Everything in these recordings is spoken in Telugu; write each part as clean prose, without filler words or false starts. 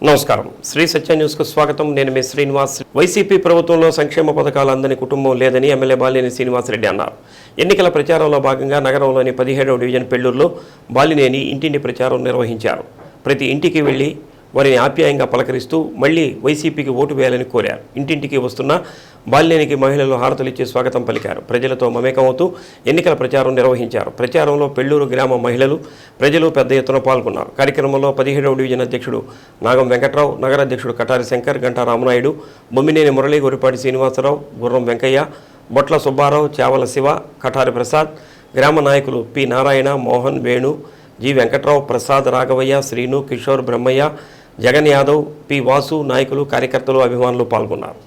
నమస్కారం శ్రీ సత్య న్యూస్ కు స్వాగతం నేను మీ శ్రీనివాస్ వైసీపీ ప్రభుత్వంలో సంక్షేమ పథకాలు అందని కుటుంబం లేదని ఎమ్మెల్యే బాలినేని శ్రీనివాస్ రెడ్డి అన్నారు ఎన్నికల ప్రచారంలో భాగంగా నగరంలోని 17వ డివిజన్ పెళ్లూరులో బాలినేని ఇంటింటి ప్రచారం నిర్వహించారు ప్రతి ఇంటికి వెళ్లి వారిని ఆప్యాయంగా పలకరిస్తూ మళ్లీ వైసీపీకి ఓటు వేయాలని కోరారు ఇంటింటికి వస్తున్న బాలినేనికి మహిళలు హారతులు ఇచ్చి స్వాగతం పలికారు ప్రజలతో మమేకమవుతూ ఎన్నికల ప్రచారం నిర్వహించారు ప్రచారంలో పెళ్లూరు గ్రామ మహిళలు ప్రజలు పెద్ద ఎత్తున పాల్గొన్నారు కార్యక్రమంలో 17వ డివిజన్ అధ్యక్షుడు నాగం వెంకట్రావు నగర అధ్యక్షుడు కటారి శంకర్ గంటా రామనాయుడు బొమ్మినేని మురళి గొరిపాటి శ్రీనివాసరావు గుర్రం వెంకయ్య బొట్ల సుబ్బారావు చావల శివ కటారి ప్రసాద్ గ్రామ నాయకులు P Narayana Mohan Venu G Venkatrao Prasad Raghavaiah Srinu Kishore Brahmaiah Jagan Yadav P Vasu నాయకులు కార్యకర్తలు అభిమానులు పాల్గొన్నారు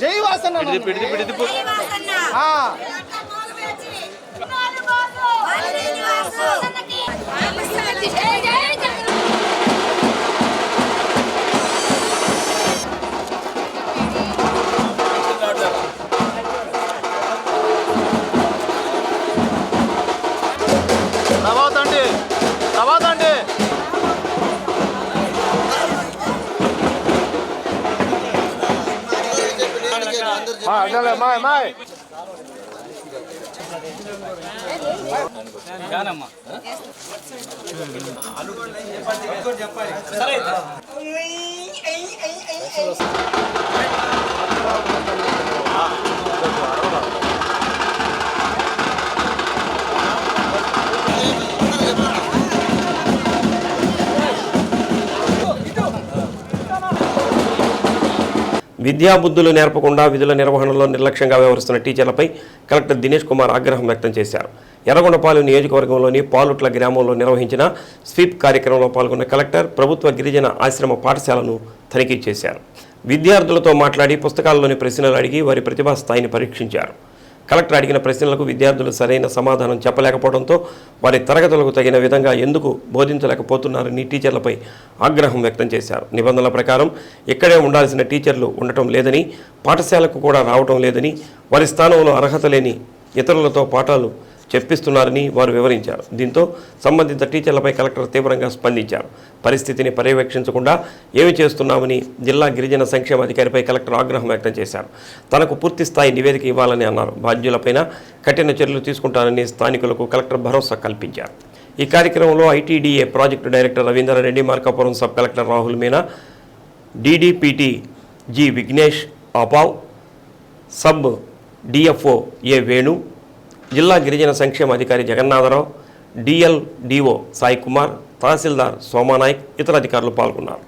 జై వాసన విద్యాబుద్ధులు నేర్పకుండా విధుల నిర్వహణలో నిర్లక్ష్యంగా వ్యవహరిస్తున్న టీచర్లపై కలెక్టర్ దినేష్ కుమార్ ఆగ్రహం వ్యక్తం చేశారు ఎర్రగొండపాలెం నియోజకవర్గంలోని పాలుట్ల గ్రామంలో నిర్వహించిన స్వీప్ కార్యక్రమంలో పాల్గొన్న కలెక్టర్ ప్రభుత్వ గిరిజన ఆశ్రమ పాఠశాలను తనిఖీ చేశారు విద్యార్థులతో మాట్లాడి పుస్తకాల్లోని ప్రశ్నలు అడిగి వారి ప్రతిభా స్థాయిని పరీక్షించారు కలెక్టర్ అడిగిన ప్రశ్నలకు విద్యార్థులు సరైన సమాధానం చెప్పలేకపోవడంతో వారి తరగతులకు తగిన విధంగా ఎందుకు బోధించలేకపోతున్నారని టీచర్లపై ఆగ్రహం వ్యక్తం చేశారు నిబంధనల ప్రకారం ఇక్కడే ఉండాల్సిన టీచర్లు ఉండటం లేదని పాఠశాలకు కూడా రావటం లేదని వారి స్థానంలో అర్హత లేని ఇతరులతో పాఠాలు చెప్పిస్తున్నారని వారు వివరించారు దీంతో సంబంధిత టీచర్లపై కలెక్టర్ తీవ్రంగా స్పందించారు పరిస్థితిని పర్యవేక్షించకుండా ఏమి చేస్తున్నామని జిల్లా గిరిజన సంక్షేమ అధికారిపై కలెక్టర్ ఆగ్రహం వ్యక్తం చేశారు తనకు పూర్తి స్థాయి నివేదిక ఇవ్వాలని అన్నారు బాధ్యులపైన కఠిన చర్యలు తీసుకుంటారని స్థానికులకు కలెక్టర్ భరోసా కల్పించారు ఈ కార్యక్రమంలో ITDA project director Ravindra Reddy Markapuram sub collector Rahul Meena DDPT G Vignesh ఆపావ్ సబ్ డిఎఫ్ఓ ఏ వేణు జిల్లా గిరిజన సంక్షేమ అధికారి జగన్నాథరావు డిఎల్డిఓ సాయి కుమార్ తహసీల్దార్ సోమానాయక్ ఇతర అధికారులు పాల్గొన్నారు.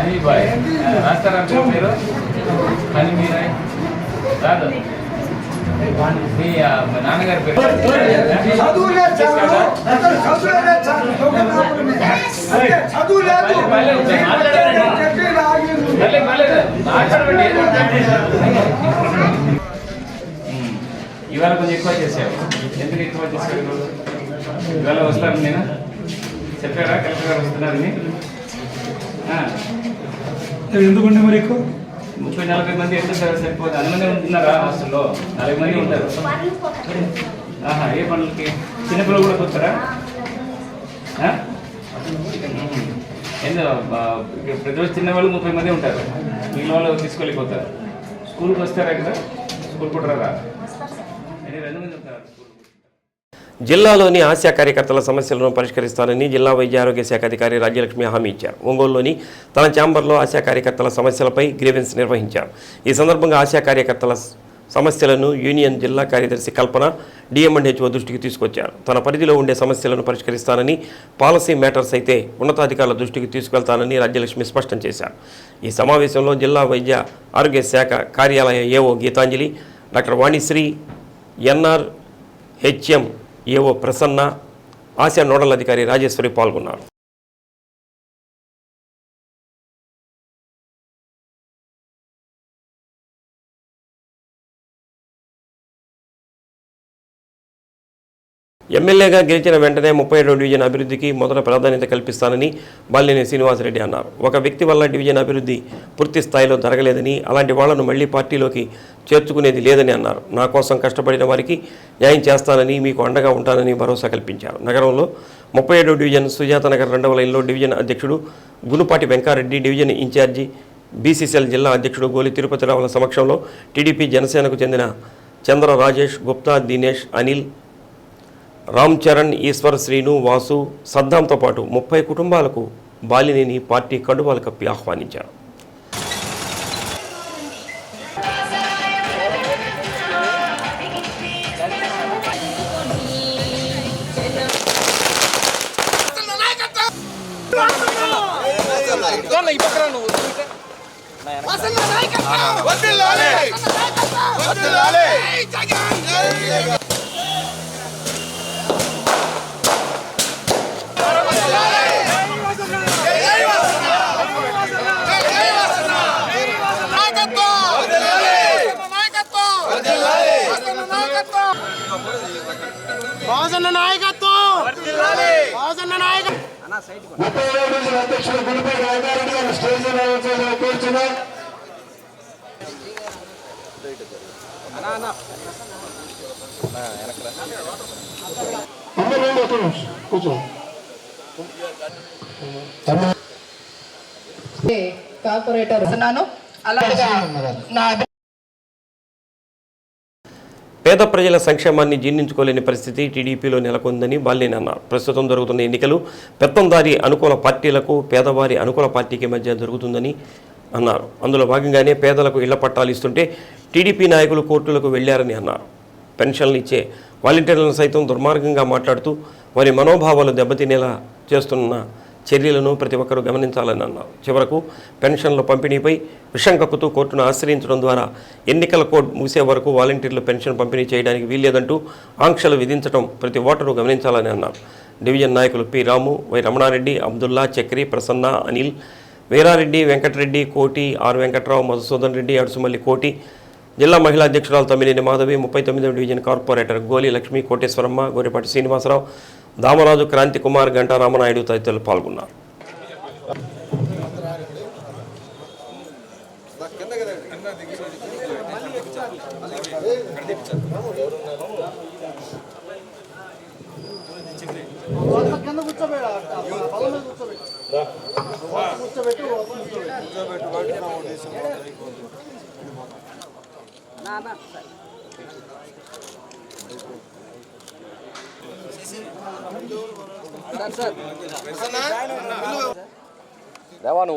హనీ బాయ్ రాస్తారా మీరు హనీ మీరాయ్ రాదు మీ నాన్నగారి పేరు ఇవాళ కొంచెం ఎక్కువ చేసావు. ఎందుకు ఎక్కువ చేసావు ఇవాళ వస్తాను నేను చెప్పారా కలెక్టర్ గారు వస్తున్నారని? ఎందుకంటే మరి ఎక్కువ 30-40 మంది ఎంత సరిపోతుంది? అంతమంది ఉంటున్నారా హాస్టల్లో? 40 మంది ఉంటారు. ఏ పనులకి? చిన్నపిల్లలు కూడా వస్తారా? ప్రతిరోజు చిన్నవాళ్ళు 30 మంది ఉంటారు. మిగిలిన వాళ్ళు తీసుకెళ్ళిపోతారు. స్కూల్కి వస్తారా కదా? స్కూల్ కూడా రారా? 2 మంది ఉంటారు. జిల్లాలోని ఆశా కార్యకర్తల సమస్యలను పరిష్కరిస్తానని జిల్లా వైద్య ఆరోగ్య శాఖ అధికారి రాజ్యలక్ష్మి హామీ ఇచ్చారు. ఒంగోలులోని తన ఛాంబర్లో ఆశా కార్యకర్తల సమస్యలపై గ్రీవెన్స్ నిర్వహించారు. ఈ సందర్భంగా ఆశా కార్యకర్తల సమస్యలను యూనియన్ జిల్లా కార్యదర్శి కల్పన డిఎంఎండ్హెచ్ఓ దృష్టికి తీసుకొచ్చారు. తన పరిధిలో ఉండే సమస్యలను పరిష్కరిస్తానని, పాలసీ మ్యాటర్స్ అయితే ఉన్నతాధికారుల దృష్టికి తీసుకెళ్తానని రాజ్యలక్ష్మి స్పష్టం చేశారు. ఈ సమావేశంలో జిల్లా వైద్య ఆరోగ్య శాఖ కార్యాలయ AO Geetanjali, doctor Vanisri, NRHM AO Prasanna, ASHA nodal అధికారి రాజేశ్వరి పాల్గొన్నారు. ఎమ్మెల్యేగా గెలిచిన వెంటనే 37వ డివిజన్ అభివృద్ధికి మొదట ప్రాధాన్యత కల్పిస్తానని బాలినేని శ్రీనివాసరెడ్డి అన్నారు. ఒక వ్యక్తి వల్ల డివిజన్ అభివృద్ధి పూర్తి స్థాయిలో జరగలేదని, అలాంటి వాళ్లను మళ్లీ పార్టీలోకి చేర్చుకునేది లేదని అన్నారు. నా కోసం కష్టపడిన వారికి న్యాయం చేస్తానని, మీకు అండగా ఉంటానని భరోసా కల్పించారు. నగరంలో 37వ డివిజన్ సుజాతనగర్ 2వ లైన్లో డివిజన్ అధ్యక్షుడు Gunupati Venka Reddy, division incharge BCCL జిల్లా అధ్యక్షుడు గోలి తిరుపతి రావుల సమక్షంలో టీడీపీ జనసేనకు చెందిన చంద్ర రాజేష్, గుప్తా, దినేష్, అనిల్, రామ్ చరణ్, ఈశ్వర్, శ్రీను, వాసు, సద్దాంతో పాటు 30 కుటుంబాలకు బాలినేని పార్టీ కండువాలు కప్పి ఆహ్వానించారు. అధ్యక్షుడు గుడిపేట వెంకారెడ్డి గారు స్టేజ్ కూర్చున్నారు. కార్పొరేటర్ పేద ప్రజల సంక్షేమాన్ని జీర్ణించుకోలేని పరిస్థితి టీడీపీలో నెలకొందని బాలినేని అన్నారు. ప్రస్తుతం జరుగుతున్న ఎన్నికలు పెత్తందారి అనుకూల పార్టీలకు, పేదవారి అనుకూల పార్టీకి మధ్య జరుగుతుందని అన్నారు. అందులో భాగంగానే పేదలకు ఇళ్ల పట్టాలు ఇస్తుంటే టీడీపీ నాయకులు కోర్టులకు వెళ్లారని అన్నారు. పెన్షన్లు ఇచ్చే వాలంటీర్లను సైతం దుర్మార్గంగా మాట్లాడుతూ వారి మనోభావాలు దెబ్బతినేలా చేస్తున్న చర్యలను ప్రతి ఒక్కరూ గమనించాలని అన్నారు. చివరకు పెన్షన్ల పంపిణీపై విషం కక్కుతూ కోర్టును ఆశ్రయించడం ద్వారా ఎన్నికల కోడ్ ముగిసే వరకు వాలంటీర్లు పెన్షన్ పంపిణీ చేయడానికి వీల్లేదంటూ ఆంక్షలు విధించడం ప్రతి ఓటరు గమనించాలని అన్నారు. డివిజన్ నాయకులు P Ramu, Y Ramana Reddy, Abdullah, Chakri, Prasanna, Anil, Veera Reddy, Venkata Reddy, Koti, R Venkatrao, Madhusudan Reddy, Adusumalli Koti, జిల్లా మహిళా అధ్యక్షురాలు తమ్మినేని మాధవి, 39వ డివిజన్ కార్పొరేటర్ గోలి లక్ష్మి, కోటేశ్వరమ్మ, గోరిపాటి శ్రీనివాసరావు, దామరాజు, క్రాంతి కుమార్, గంటా రామనాయుడు తదితరులు పాల్గొన్నారు.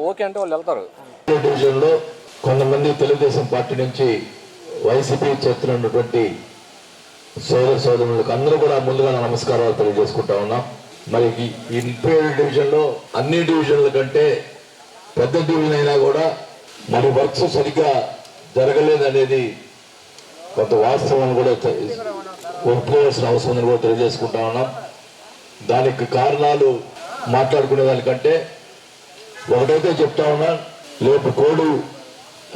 ఓకే అంటే వాళ్ళు వెళ్తారు. డివిజన్లో కొంతమంది తెలుగుదేశం పార్టీ నుంచి వైసీపీ చేస్తున్నటువంటి సోదరులకు అందరూ కూడా ముందుగా నమస్కారాలు తెలియజేసుకుంటా ఉన్నాం. మరి ఈ 37 డివిజన్లో అన్ని డివిజన్ల కంటే పెద్ద డివిజన్ అయినా కూడా మరి వర్క్స్ సరిగ్గా జరగలేదనేది కొంత వాస్తవం కూడా ఒప్పుకోవాల్సిన అవసరం ఉందని కూడా తెలియజేసుకుంటా ఉన్నాం. దానికి కారణాలు మాట్లాడుకునే దానికంటే ఒకటైతే చెప్తా ఉన్నా, రేపు కోడ్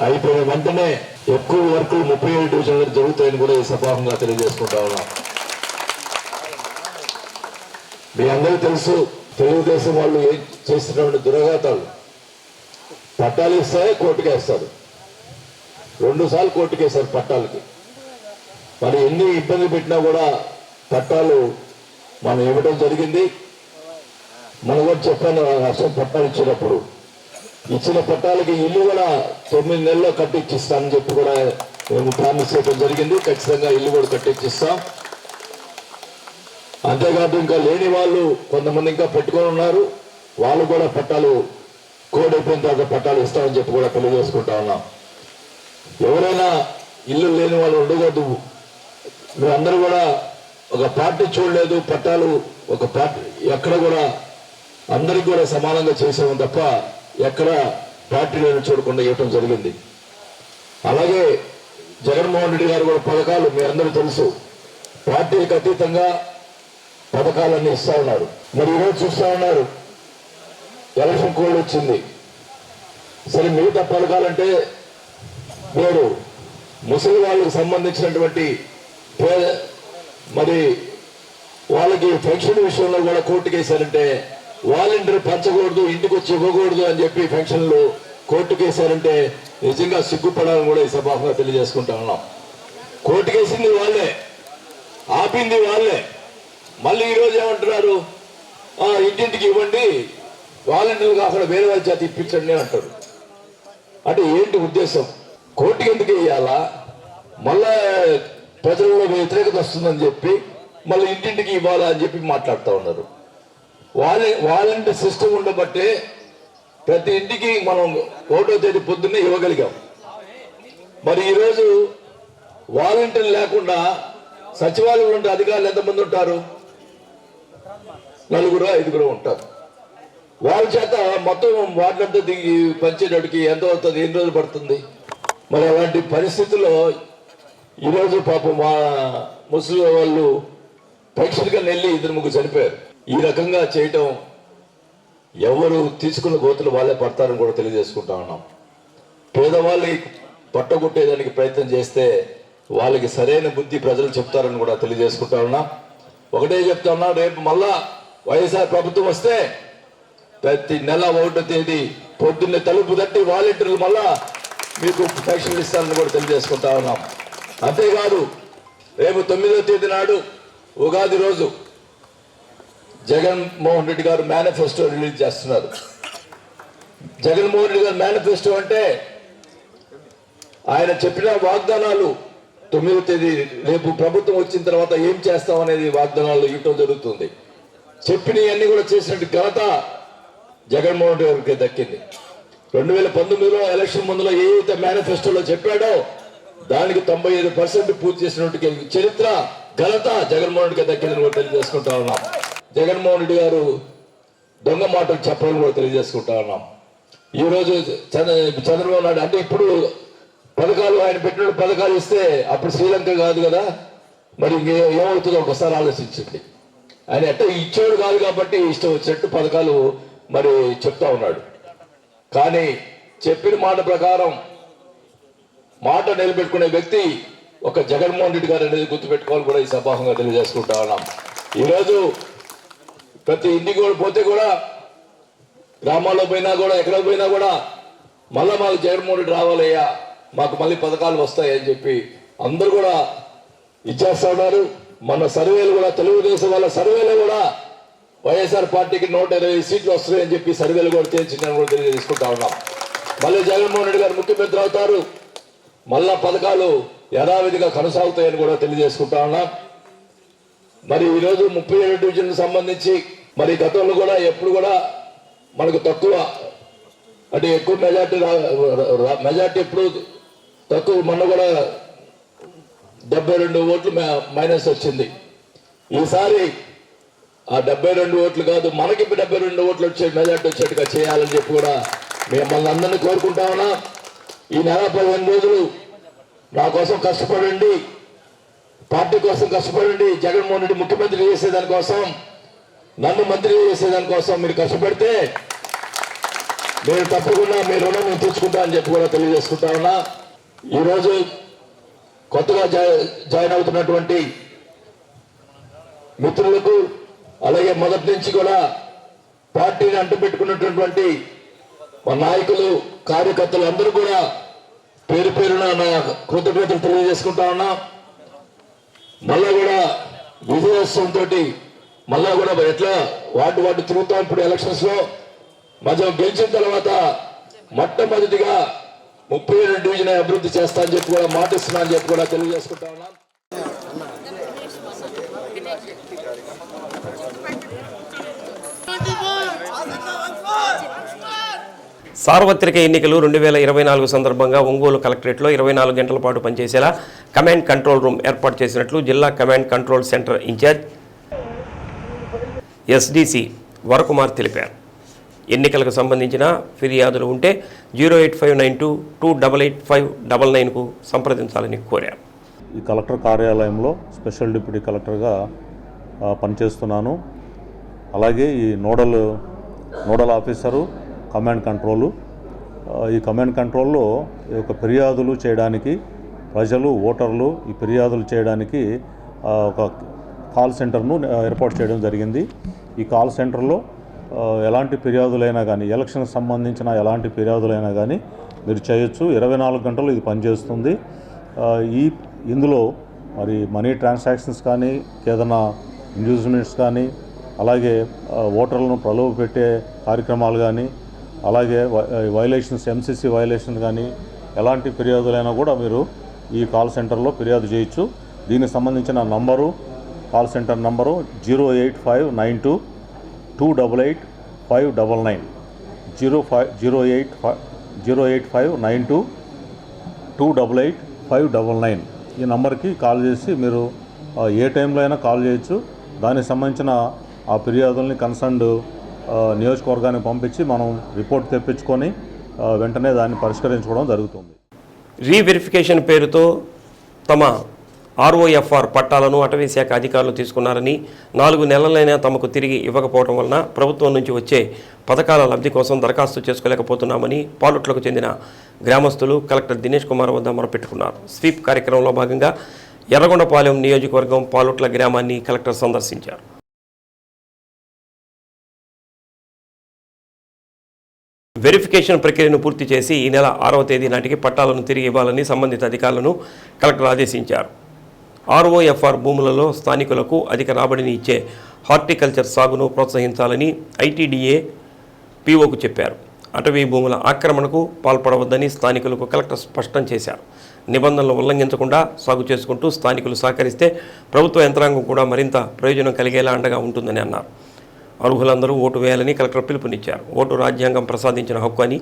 అయిపోయిన వెంటనే ఎక్కువ వర్కులు 37 డివిజన్లు జరుగుతాయని కూడా ఈ సభాముగా తెలియజేసుకుంటా ఉన్నాం. మీ అందరూ తెలుసు, తెలుగుదేశం వాళ్ళు ఏం చేస్తున్నటువంటి దురఘాతాలు. పట్టాలు ఇస్తారే కోర్టుకు వేస్తారు, 2 సార్లు కోర్టుకు వేస్తారు పట్టాలకి. మరి ఎన్ని ఇబ్బంది పెట్టినా కూడా పట్టాలు మనం ఇవ్వడం జరిగింది. మనం కూడా చెప్పాను, అసలు పట్టాలు ఇచ్చినప్పుడు ఇచ్చిన పట్టాలకి ఇల్లు కూడా 9 నెలల్లో కట్టించిస్తానని చెప్పి కూడా మేము ప్రామిస్ చేయడం జరిగింది. ఖచ్చితంగా ఇల్లు కూడా కట్టించిస్తాం. అంతేకాదు ఇంకా లేని వాళ్ళు కొంతమంది ఇంకా పెట్టుకొని ఉన్నారు, వాళ్ళు కూడా పట్టాలు కోడ్ అయిపోయిన తర్వాత పట్టాలు ఇస్తామని చెప్పి కూడా తెలియజేసుకుంటా ఉన్నాం. ఎవరైనా ఇల్లు లేని వాళ్ళు ఉండకూడదు. మీరందరూ కూడా ఒక పార్టీ చూడలేదు, పట్టాలు ఒక పార్టీ ఎక్కడ కూడా అందరికి కూడా సమానంగా చేసాము తప్ప ఎక్కడ పార్టీలను చూడకుండా ఇవ్వటం జరిగింది. అలాగే జగన్మోహన్ రెడ్డి గారు కూడా పథకాలు మీ అందరూ తెలుసు, పార్టీలకు అతీతంగా పథకాలన్నీ ఇస్తా ఉన్నారు. మరి ఈరోజు చూస్తా ఉన్నారు, ఎలక్షన్ కోడ్ వచ్చింది. సరే మిగతా పథకాలంటే మీరు ముసలి వాళ్ళకి సంబంధించినటువంటి మరి వాళ్ళకి పెన్షన్ విషయంలో కూడా కోర్టుకు వేశారంటే వాలంటీర్ పంచకూడదు, ఇంటికి వచ్చి ఇవ్వకూడదు అని చెప్పి పెన్షన్లు కోర్టుకు వేశారంటే నిజంగా సిగ్గుపడాలని కూడా ఈ సభగా తెలియజేసుకుంటా ఉన్నాం. కోర్టుకు వేసింది వాళ్ళే, ఆపింది వాళ్ళే. మళ్ళీ ఈరోజు ఏమంటున్నారు, ఇంటింటికి ఇవ్వండి, వాలంటీర్లు కాకుండా వేరే వాళ్ళ చేత ఇప్పించండి అంటారు. అంటే ఏంటి ఉద్దేశం? కోర్టుకి ఎందుకు వేయాలా? మళ్ళా ప్రజల్లో వ్యతిరేకత వస్తుందని చెప్పి మళ్ళీ ఇంటింటికి ఇవ్వాలా అని చెప్పి మాట్లాడుతూ ఉన్నారు. వాలంటీర్ సిస్టమ్ ఉండబట్టే ప్రతి ఇంటికి మనం 1వ తేదీ పొద్దున్నే ఇవ్వగలిగాం. మరి ఈరోజు వాలంటీర్ లేకుండా సచివాలయంలో ఉండే అధికారులు ఎంతమంది ఉంటారు? 4-5 ఉంటారు. వాళ్ళ చేత మొత్తం వాటినంతా దిగి పంచేటడికి ఎంత అవుతుంది, ఎన్ని రోజులు పడుతుంది? మరి అలాంటి పరిస్థితుల్లో ఈరోజు పాపం మా ముస్లిం వాళ్ళు పరీక్షలుగా వెళ్ళి 2-3 చనిపోయారు. ఈ రకంగా చేయటం ఎవరు తీసుకున్న గోతులు వాళ్ళే పడతారని కూడా తెలియజేసుకుంటా ఉన్నాం. పేదవాళ్ళని పట్టగొట్టేదానికి ప్రయత్నం చేస్తే వాళ్ళకి సరైన బుద్ధి ప్రజలు చెప్తారని కూడా తెలియజేసుకుంటా ఉన్నా. ఒకటే చెప్తా ఉన్నా, రేపు మళ్ళా వైఎస్ఆర్ ప్రభుత్వం వస్తే ప్రతి నెల 1వ తేదీ పొద్దున్నే తలుపు తట్టి వాలంటీర్లు మళ్ళా మీకు పెన్షన్లు ఇస్తారని కూడా తెలియజేసుకుంటా ఉన్నాం. అంతేకాదు రేపు 9వ తేదీ నాడు ఉగాది రోజు జగన్మోహన్ రెడ్డి గారు మేనిఫెస్టో రిలీజ్ చేస్తున్నారు. జగన్మోహన్ రెడ్డి గారు మేనిఫెస్టో అంటే ఆయన చెప్పిన వాగ్దానాలు 9వ తేదీ రేపు ప్రభుత్వం వచ్చిన తర్వాత ఏం చేస్తాం అనేది వాగ్దానాలు ఇవ్వటం జరుగుతుంది. చెప్పినవన్నీ కూడా చేసినట్టు ఘనత జగన్మోహన్ రెడ్డి గారికి దక్కింది. 2019లో ఎలక్షన్ ముందులో ఏదైతే మేనిఫెస్టోలో చెప్పాడో దానికి 95% పూర్తి చేసినట్టు చరిత్ర ఘనత జగన్మోహన్ రెడ్డికి దక్కిందని కూడా తెలియజేసుకుంటా ఉన్నాం. జగన్మోహన్ రెడ్డి గారు దొంగ మాటలు చెప్పడం కూడా తెలియజేసుకుంటా ఉన్నాం. ఈరోజు చంద్రబాబు నాయుడు అంటే ఇప్పుడు పథకాలు ఆయన పెట్టిన పథకాలు ఇస్తే అప్పుడు శ్రీలంక కాదు కదా, మరి ఏమవుతుందో ఒకసారి ఆలోచించండి. ఆయన ఎట్ట ఇచ్చేవాడు కాదు కాబట్టి ఇష్టం వచ్చినట్టు పథకాలు మరి చెప్తా ఉన్నాడు. కానీ చెప్పిన మాట ప్రకారం మాట నిలబెట్టుకునే వ్యక్తి ఒక జగన్మోహన్ రెడ్డి గారు అనేది గుర్తుపెట్టుకోవాలి కూడా ఈ సభాముగా తెలియజేసుకుంటా ఉన్నాం. ఈరోజు ప్రతి ఇంటికి కూడా పోతే కూడా గ్రామాల్లో పోయినా కూడా ఎక్కడ పోయినా కూడా మళ్ళా మాకు జగన్మోహన్ రెడ్డి రావాలయ్యా, మాకు మళ్ళీ పథకాలు వస్తాయని చెప్పి అందరూ కూడా ఇచ్చేస్తా ఉన్నారు. మన సర్వేలు కూడా తెలుగుదేశం వాళ్ళ సర్వేలో కూడా వైఎస్ఆర్ పార్టీకి 120 సీట్లు వస్తాయని చెప్పి సర్వేలు కూడా తేల్చిందని కూడా తెలియజేసుకుంటా ఉన్నాం. మళ్ళీ జగన్మోహన్ రెడ్డి గారు ముఖ్యమంత్రి అవుతారు, మళ్ళా పథకాలు యథావిధిగా కొనసాగుతాయని కూడా తెలియజేసుకుంటా ఉన్నాం. మరి ఈరోజు 37 డివిజన్లకు సంబంధించి మరి గతంలో కూడా ఎప్పుడు కూడా మనకు తక్కువ అంటే ఎక్కువ మెజార్టీ ఎప్పుడు తక్కువ, మొన్న కూడా 72 ఓట్లు మైనస్ వచ్చింది. ఈసారి ఆ 72 ఓట్లు కాదు, మనకి 72 ఓట్లు వచ్చే మెజార్టీ వచ్చేట్టుగా చేయాలని చెప్పి కూడా మిమ్మల్ని అందరినీ కోరుకుంటా ఉన్నా, ఈ నెల 15 రోజులు నా కోసం కష్టపడండి, పార్టీ కోసం కష్టపడండి. జగన్మోహన్ రెడ్డి ముఖ్యమంత్రి చేసేదానికోసం, నన్ను మంత్రి చేసేదానికోసం మీరు కష్టపడితే నేను తప్పకుండా మీ రుణం నేను తెచ్చుకుంటా అని చెప్పి కూడా తెలియజేసుకుంటా ఉన్నా. ఈరోజు కొత్తగా జాయిన్ అవుతున్నటువంటి మిత్రులకు, అలాగే మొదటి నుంచి కూడా పార్టీని అంటుపెట్టుకున్నటువంటి మా నాయకులు, కార్యకర్తలు అందరూ కూడా పేరు పేరున నా కృతజ్ఞతలు తెలియజేసుకుంటా ఉన్నా. మళ్ళా కూడా విజయోత్సవంతో మళ్ళా కూడా ఎట్లా వాటి తిరుగుతాం. ఇప్పుడు ఎలక్షన్స్ లో మధ్య గెలిచిన తర్వాత మొట్టమొదటిగా 37 డివిజన్ అభివృద్ధి చేస్తా అని చెప్పి కూడా మాటిస్తున్నా అని చెప్పి కూడా తెలియజేసుకుంటా ఉన్నా. సార్వత్రిక ఎన్నికలు 2024 సందర్భంగా ఒంగోలు కలెక్టరేట్లో 24 గంటల పాటు పనిచేసేలా కమాండ్ కంట్రోల్ రూమ్ ఏర్పాటు చేసినట్లు జిల్లా command control centre incharge SDC Varakumar తెలిపారు. ఎన్నికలకు సంబంధించిన ఫిర్యాదులు ఉంటే 08592288599కు సంప్రదించాలని కోరారు. ఈ కలెక్టర్ కార్యాలయంలో స్పెషల్ డిప్యూటీ కలెక్టర్గా పనిచేస్తున్నాను. అలాగే ఈ నోడల్ ఆఫీసరు కమాండ్ కంట్రోలు. ఈ కమాండ్ కంట్రోల్లో ఈ యొక్క ఫిర్యాదులు చేయడానికి, ప్రజలు, ఓటర్లు ఈ ఫిర్యాదులు చేయడానికి ఒక కాల్ సెంటర్ను ఏర్పాటు చేయడం జరిగింది. ఈ కాల్ సెంటర్లో ఎలాంటి ఫిర్యాదులైనా కానీ, ఎలక్షన్కి సంబంధించిన ఎలాంటి ఫిర్యాదులైనా కానీ మీరు చేయొచ్చు. 24 గంటలు ఇది పనిచేస్తుంది. ఇందులో మరి మనీ ట్రాన్సాక్షన్స్ కానీ, ఏదైనా ఇండ్యూస్మెంట్స్ కానీ, అలాగే ఓటర్లను ప్రలోభ పెట్టే కార్యక్రమాలు కానీ, అలాగే వైలేషన్స్, ఎంసీసీ వైలేషన్ కానీ ఎలాంటి ఫిర్యాదులైనా కూడా మీరు ఈ కాల్ సెంటర్లో ఫిర్యాదు చేయొచ్చు. దీనికి సంబంధించిన నంబరు, కాల్ సెంటర్ నంబరు 08592288599 08592288599 ఈ నంబర్కి కాల్ చేసి మీరు ఏ టైంలో అయినా కాల్ చేయొచ్చు. దానికి సంబంధించిన ఆ ఫిర్యాదుల్ని కన్సర్న్డ్ నియోజకవర్గానికి పంపించి మనం రిపోర్ట్ తెప్పించుకొని వెంటనే దాన్ని పరిష్కరించుకోవడం జరుగుతుంది. రీవెరిఫికేషన్ పేరుతో తమ ఆర్ఓఎఫ్ఆర్ పట్టాలను అటవీ శాఖ అధికారులు తీసుకున్నారని, 4 నెలలైనా తమకు తిరిగి ఇవ్వకపోవడం వలన ప్రభుత్వం నుంచి వచ్చే పథకాల లబ్ధి కోసం దరఖాస్తు చేసుకోలేకపోతున్నామని పాలుట్లకు చెందిన గ్రామస్తులు కలెక్టర్ దినేష్ కుమార్ వద్ద మొరపెట్టుకున్నారు. స్వీప్ కార్యక్రమంలో భాగంగా ఎర్రగొండపాలెం నియోజకవర్గం పాలుట్ల గ్రామాన్ని కలెక్టర్ సందర్శించారు. వెరిఫికేషన్ ప్రక్రియను పూర్తి చేసి ఈ నెల 6వ తేదీ నాటికి పట్టాలను తిరిగి ఇవ్వాలని సంబంధిత అధికారులను కలెక్టర్ ఆదేశించారు. ఆర్ఓఎఫ్ఆర్ భూములలో స్థానికులకు అధిక రాబడిని ఇచ్చే హార్టికల్చర్ సాగును ప్రోత్సహించాలని ఐటీడీఏ పీఓకు చెప్పారు. అటవీ భూముల ఆక్రమణకు పాల్పడవద్దని స్థానికులకు కలెక్టర్ స్పష్టం చేశారు. నిబంధనలు ఉల్లంఘించకుండా సాగు చేసుకుంటూ స్థానికులు సహకరిస్తే ప్రభుత్వ యంత్రాంగం కూడా మరింత ప్రయోజనం కలిగేలా అండగా ఉంటుందని అన్నారు. అర్హులందరూ ఓటు వేయాలని కలెక్టర్ పిలుపునిచ్చారు. ఓటు రాజ్యాంగం ప్రసాదించిన హక్కు అని,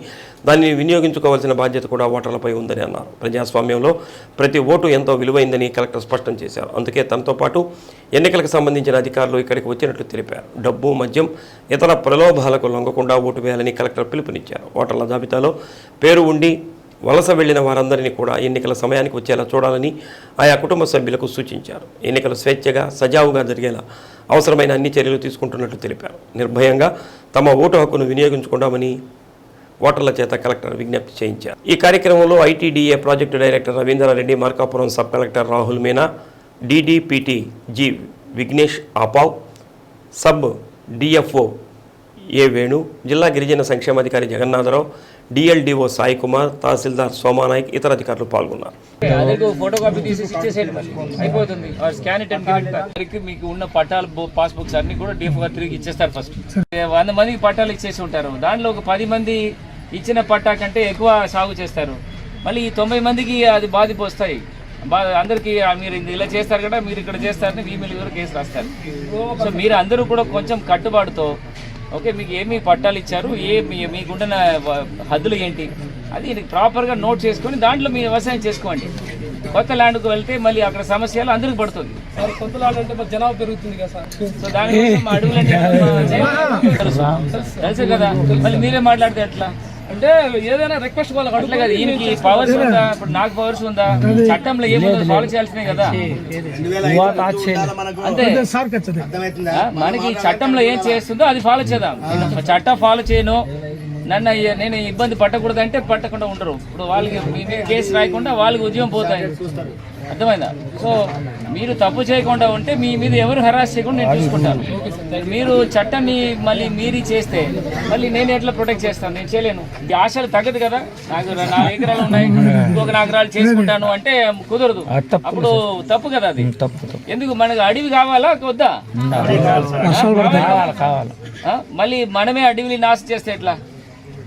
దానిని వినియోగించుకోవాల్సిన బాధ్యత కూడా ఓటర్లపై ఉందని అన్నారు. ప్రజాస్వామ్యంలో ప్రతి ఓటు ఎంతో విలువైందని కలెక్టర్ స్పష్టం చేశారు. అందుకే తనతో పాటు ఎన్నికలకు సంబంధించిన అధికారులు ఇక్కడికి వచ్చినట్లు తెలిపారు. డబ్బు, మద్యం, ఇతర ప్రలోభాలకు లొంగకుండా ఓటు వేయాలని కలెక్టర్ పిలుపునిచ్చారు. ఓటర్ల జాబితాలో పేరు ఉండి వలస వెళ్లిన వారందరినీ కూడా ఎన్నికల సమయానికి వచ్చేలా చూడాలని ఆయా కుటుంబ సభ్యులకు సూచించారు. ఎన్నికలు స్వేచ్ఛగా, సజావుగా జరిగేలా అవసరమైన అన్ని చర్యలు తీసుకుంటున్నట్లు తెలిపారు. నిర్భయంగా తమ ఓటు హక్కును వినియోగించుకుంటామని ఓటర్ల చేత కలెక్టర్ విజ్ఞప్తి చేయించారు. ఈ కార్యక్రమంలో ITDA project director Ravindra Reddy, Markapuram sub collector Rahul Meena, DDPT G Vignesh ఆపావ్, సబ్ డిఎఫ్ఓ ఏ వేణు, జిల్లా గిరిజన సంక్షేమాధికారి జగన్నాథరావు, డిఎల్డిఓ సాయి కుమార్, తహసీల్దార్ సోమానాయక్, ఇతర అధికారులు పాల్గొన్నారు. ఫోటో కాపీ తీసి ఇచ్చేసేయండి, అయిపోతుంది. స్కాన్ ఇట్ మీకు ఉన్న పట్టాలు, పాస్బుక్స్ అన్ని కూడా డిఎఫ్ గారు తిరిగి ఇచ్చేస్తారు. ఫస్ట్ 100 మందికి పట్టాలు ఇచ్చేసి ఉంటారు. దాంట్లో ఒక 10 మంది ఇచ్చిన పట్టా కంటే ఎక్కువ సాగు చేస్తారు. మళ్ళీ ఈ 90 మందికి అది బాధిపు వస్తాయి. అందరికీ మీరు ఇలా చేస్తారు కదా, మీరు ఇక్కడ చేస్తారని మీ మీద కేసు రాస్తారు. సో మీరు అందరూ కూడా కొంచెం కట్టుబాటుతో, ఓకే మీకు ఏమి పట్టాలు ఇచ్చారు, మీకుంటున్న హద్దులు ఏంటి, అది ప్రాపర్గా నోట్ చేసుకొని దాంట్లో మీరు వ్యవసాయం చేసుకోండి. కొత్త ల్యాండ్కు వెళ్తే మళ్ళీ అక్కడ సమస్యలు అందరికి పడుతుంది. కొత్త ల్యాండ్ అంటే జనాభా పెరుగుతుంది కదా సార్. సో దానికోసం అడుగులన్నీ తెలుసు కదా, మళ్ళీ మీరే మాట్లాడితే ఎట్లా? అంటే ఏదైనా రిక్వెస్ట్ వాళ్ళకి అట్లా కదా, ఈయనకి పవర్స్ ఉందా, ఇప్పుడు నాకు పవర్స్ ఉందా, చట్టంలో ఏముందో ఫాలో చేయాల్సిందే కదా. అంతే, మనకి చట్టంలో ఏం చేస్తుందో అది ఫాలో చేద్దాం. చట్టం ఫాలో చేయను, నేను ఇబ్బంది పట్టకూడదు అంటే పట్టకుండా ఉండరు. ఇప్పుడు వాళ్ళకి కేసు రాయకుండా వాళ్ళకి ఉద్యమం పోతాయి, అర్థమైందా? సో మీరు తప్పు చేయకుండా ఉంటే మీ మీద ఎవరు హెరాస్ చేయకుండా నేను చూసుకుంటాను. మీరు చట్టాన్ని మళ్ళీ మీరి చేస్తే మళ్ళీ నేను ఎట్లా ప్రొటెక్ట్ చేస్తాను? నేను చేయలేను. ఈ ఆశలు తగ్గదు కదా. నాకు 4 ఎకరాలు ఉన్నాయి, ఇంకొక 4 ఎకరాలు చేసుకుంటాను అంటే కుదరదు. అప్పుడు తప్పు కదా అది. ఎందుకు మనకు అడవి కావాలా వద్దా? మళ్ళీ మనమే అడవిని నాశనం చేస్తే ఎట్లా?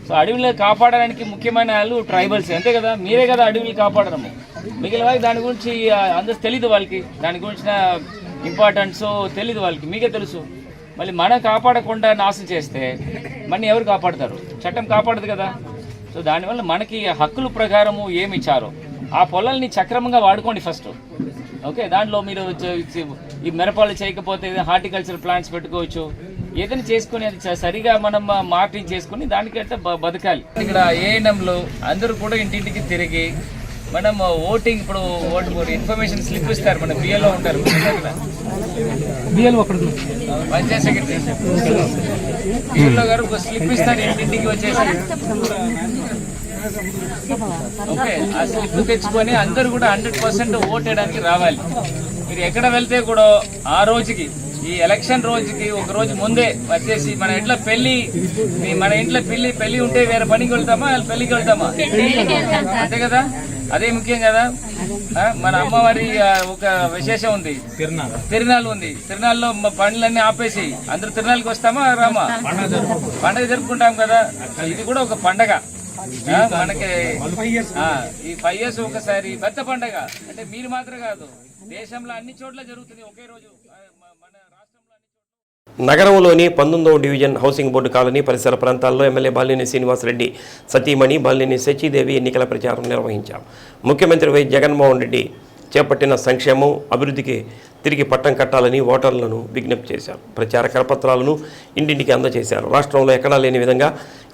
సో అడవిని కాపాడడానికి ముఖ్యమైన వాళ్ళు ట్రైబల్స్, అంతే కదా. మీరే కదా అడవిని కాపాడడము. మిగిలిన వాళ్ళకి దాని గురించి అందరూ తెలీదు, వాళ్ళకి దాని గురించిన ఇంపార్టెన్స్ తెలీదు వాళ్ళకి, మీకే తెలుసు. మళ్ళీ మనం కాపాడకుండా నాశనం చేస్తే మన ఎవరు కాపాడతారు? చట్టం కాపాడదు కదా. సో దానివల్ల మనకి హక్కుల ప్రకారము ఏమి ఇచ్చారో ఆ పొలాల్ని సక్రమంగా వాడుకోండి ఫస్ట్. ఓకే, దాంట్లో మీరు ఈ మిరపాలు చేయకపోతే హార్టికల్చర్ ప్లాంట్స్ పెట్టుకోవచ్చు, ఏదైనా చేసుకుని అది సరిగా మనం మార్కెటింగ్ చేసుకుని దానికంటే బతకాలి. ఇక్కడ ఏఎన్ఎంలు అందరూ కూడా ఇంటింటికి తిరిగి మనం ఓటింగ్, ఇప్పుడు ఇన్ఫర్మేషన్ స్లిప్ ఇస్తారు, మన బిఎల్ఓ ఉంటారు, పంచాయత్ సెక్రటరీ బిఎల్ఓ గారు ఒక స్లిప్ ఇస్తారు ఇంటింటికి వచ్చేసి. ఓకే, ఆ స్లిప్ తెచ్చుకొని అందరూ కూడా 100% ఓట్ వేయడానికి రావాలి. మీరు ఎక్కడ వెళ్తే కూడా ఆ రోజుకి, ఈ ఎలక్షన్ రోజుకి ఒక రోజు ముందే వచ్చేసి, మన ఇంట్లో పెళ్లి ఉంటే వేరే పనికి వెళ్తామా, పెళ్లికి వెళ్తామా? అంతే కదా, అదే ముఖ్యం కదా. మన అమ్మవారి ఒక విశేషం ఉంది, తిరునాళ్ళు ఉంది. తిరునాళ్ళలో పనులన్నీ ఆపేసి అందరూ తిరునాళ్ళకి వస్తామా రామా? పండగ జరుపుకుంటాం కదా. ఇది కూడా ఒక పండగ మనకి. ఈ 5 years ఒకసారి పెద్ద పండగ. అంటే మీరు మాత్రం కాదు, దేశంలో అన్ని చోట్ల జరుగుతుంది ఒకే రోజు. మన రాష్ట్రంలో నగరంలోని 19వ డివిజన్ హౌసింగ్ బోర్డు కాలనీ పరిసర ప్రాంతాల్లో ఎమ్మెల్యే బాలినేని శ్రీనివాసరెడ్డి సతీమణి బాలినేని శచీదేవి ఎన్నికల ప్రచారం నిర్వహించారు. ముఖ్యమంత్రి వై జగన్మోహన్ రెడ్డి చేపట్టిన సంక్షేమం అభివృద్ధికి తిరిగి పట్టం కట్టాలని ఓటర్లను విజ్ఞప్తి చేశారు. ప్రచార కరపత్రాలను ఇంటింటికి అందజేశారు. రాష్ట్రంలో ఎక్కడా లేని విధంగా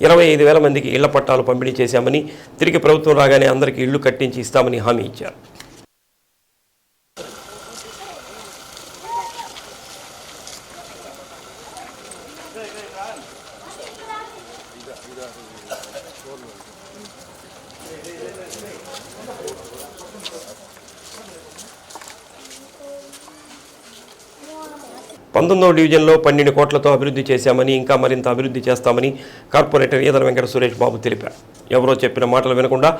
25,000 మందికి ఇళ్ల పట్టాలు పంపిణీ చేశామని, తిరిగి ప్రభుత్వం రాగానే అందరికీ ఇళ్లు కట్టించి ఇస్తామని హామీ ఇచ్చారు. పంతొమ్మిదవ డివిజన్లో 12 కోట్లతో అభివృద్ధి చేశామని, ఇంకా మరింత అభివృద్ధి చేస్తామని కార్పొరేటర్ ఈదర వెంకట సురేష్ బాబు తెలిపారు. ఎవరో చెప్పిన మాటలు వినకుండా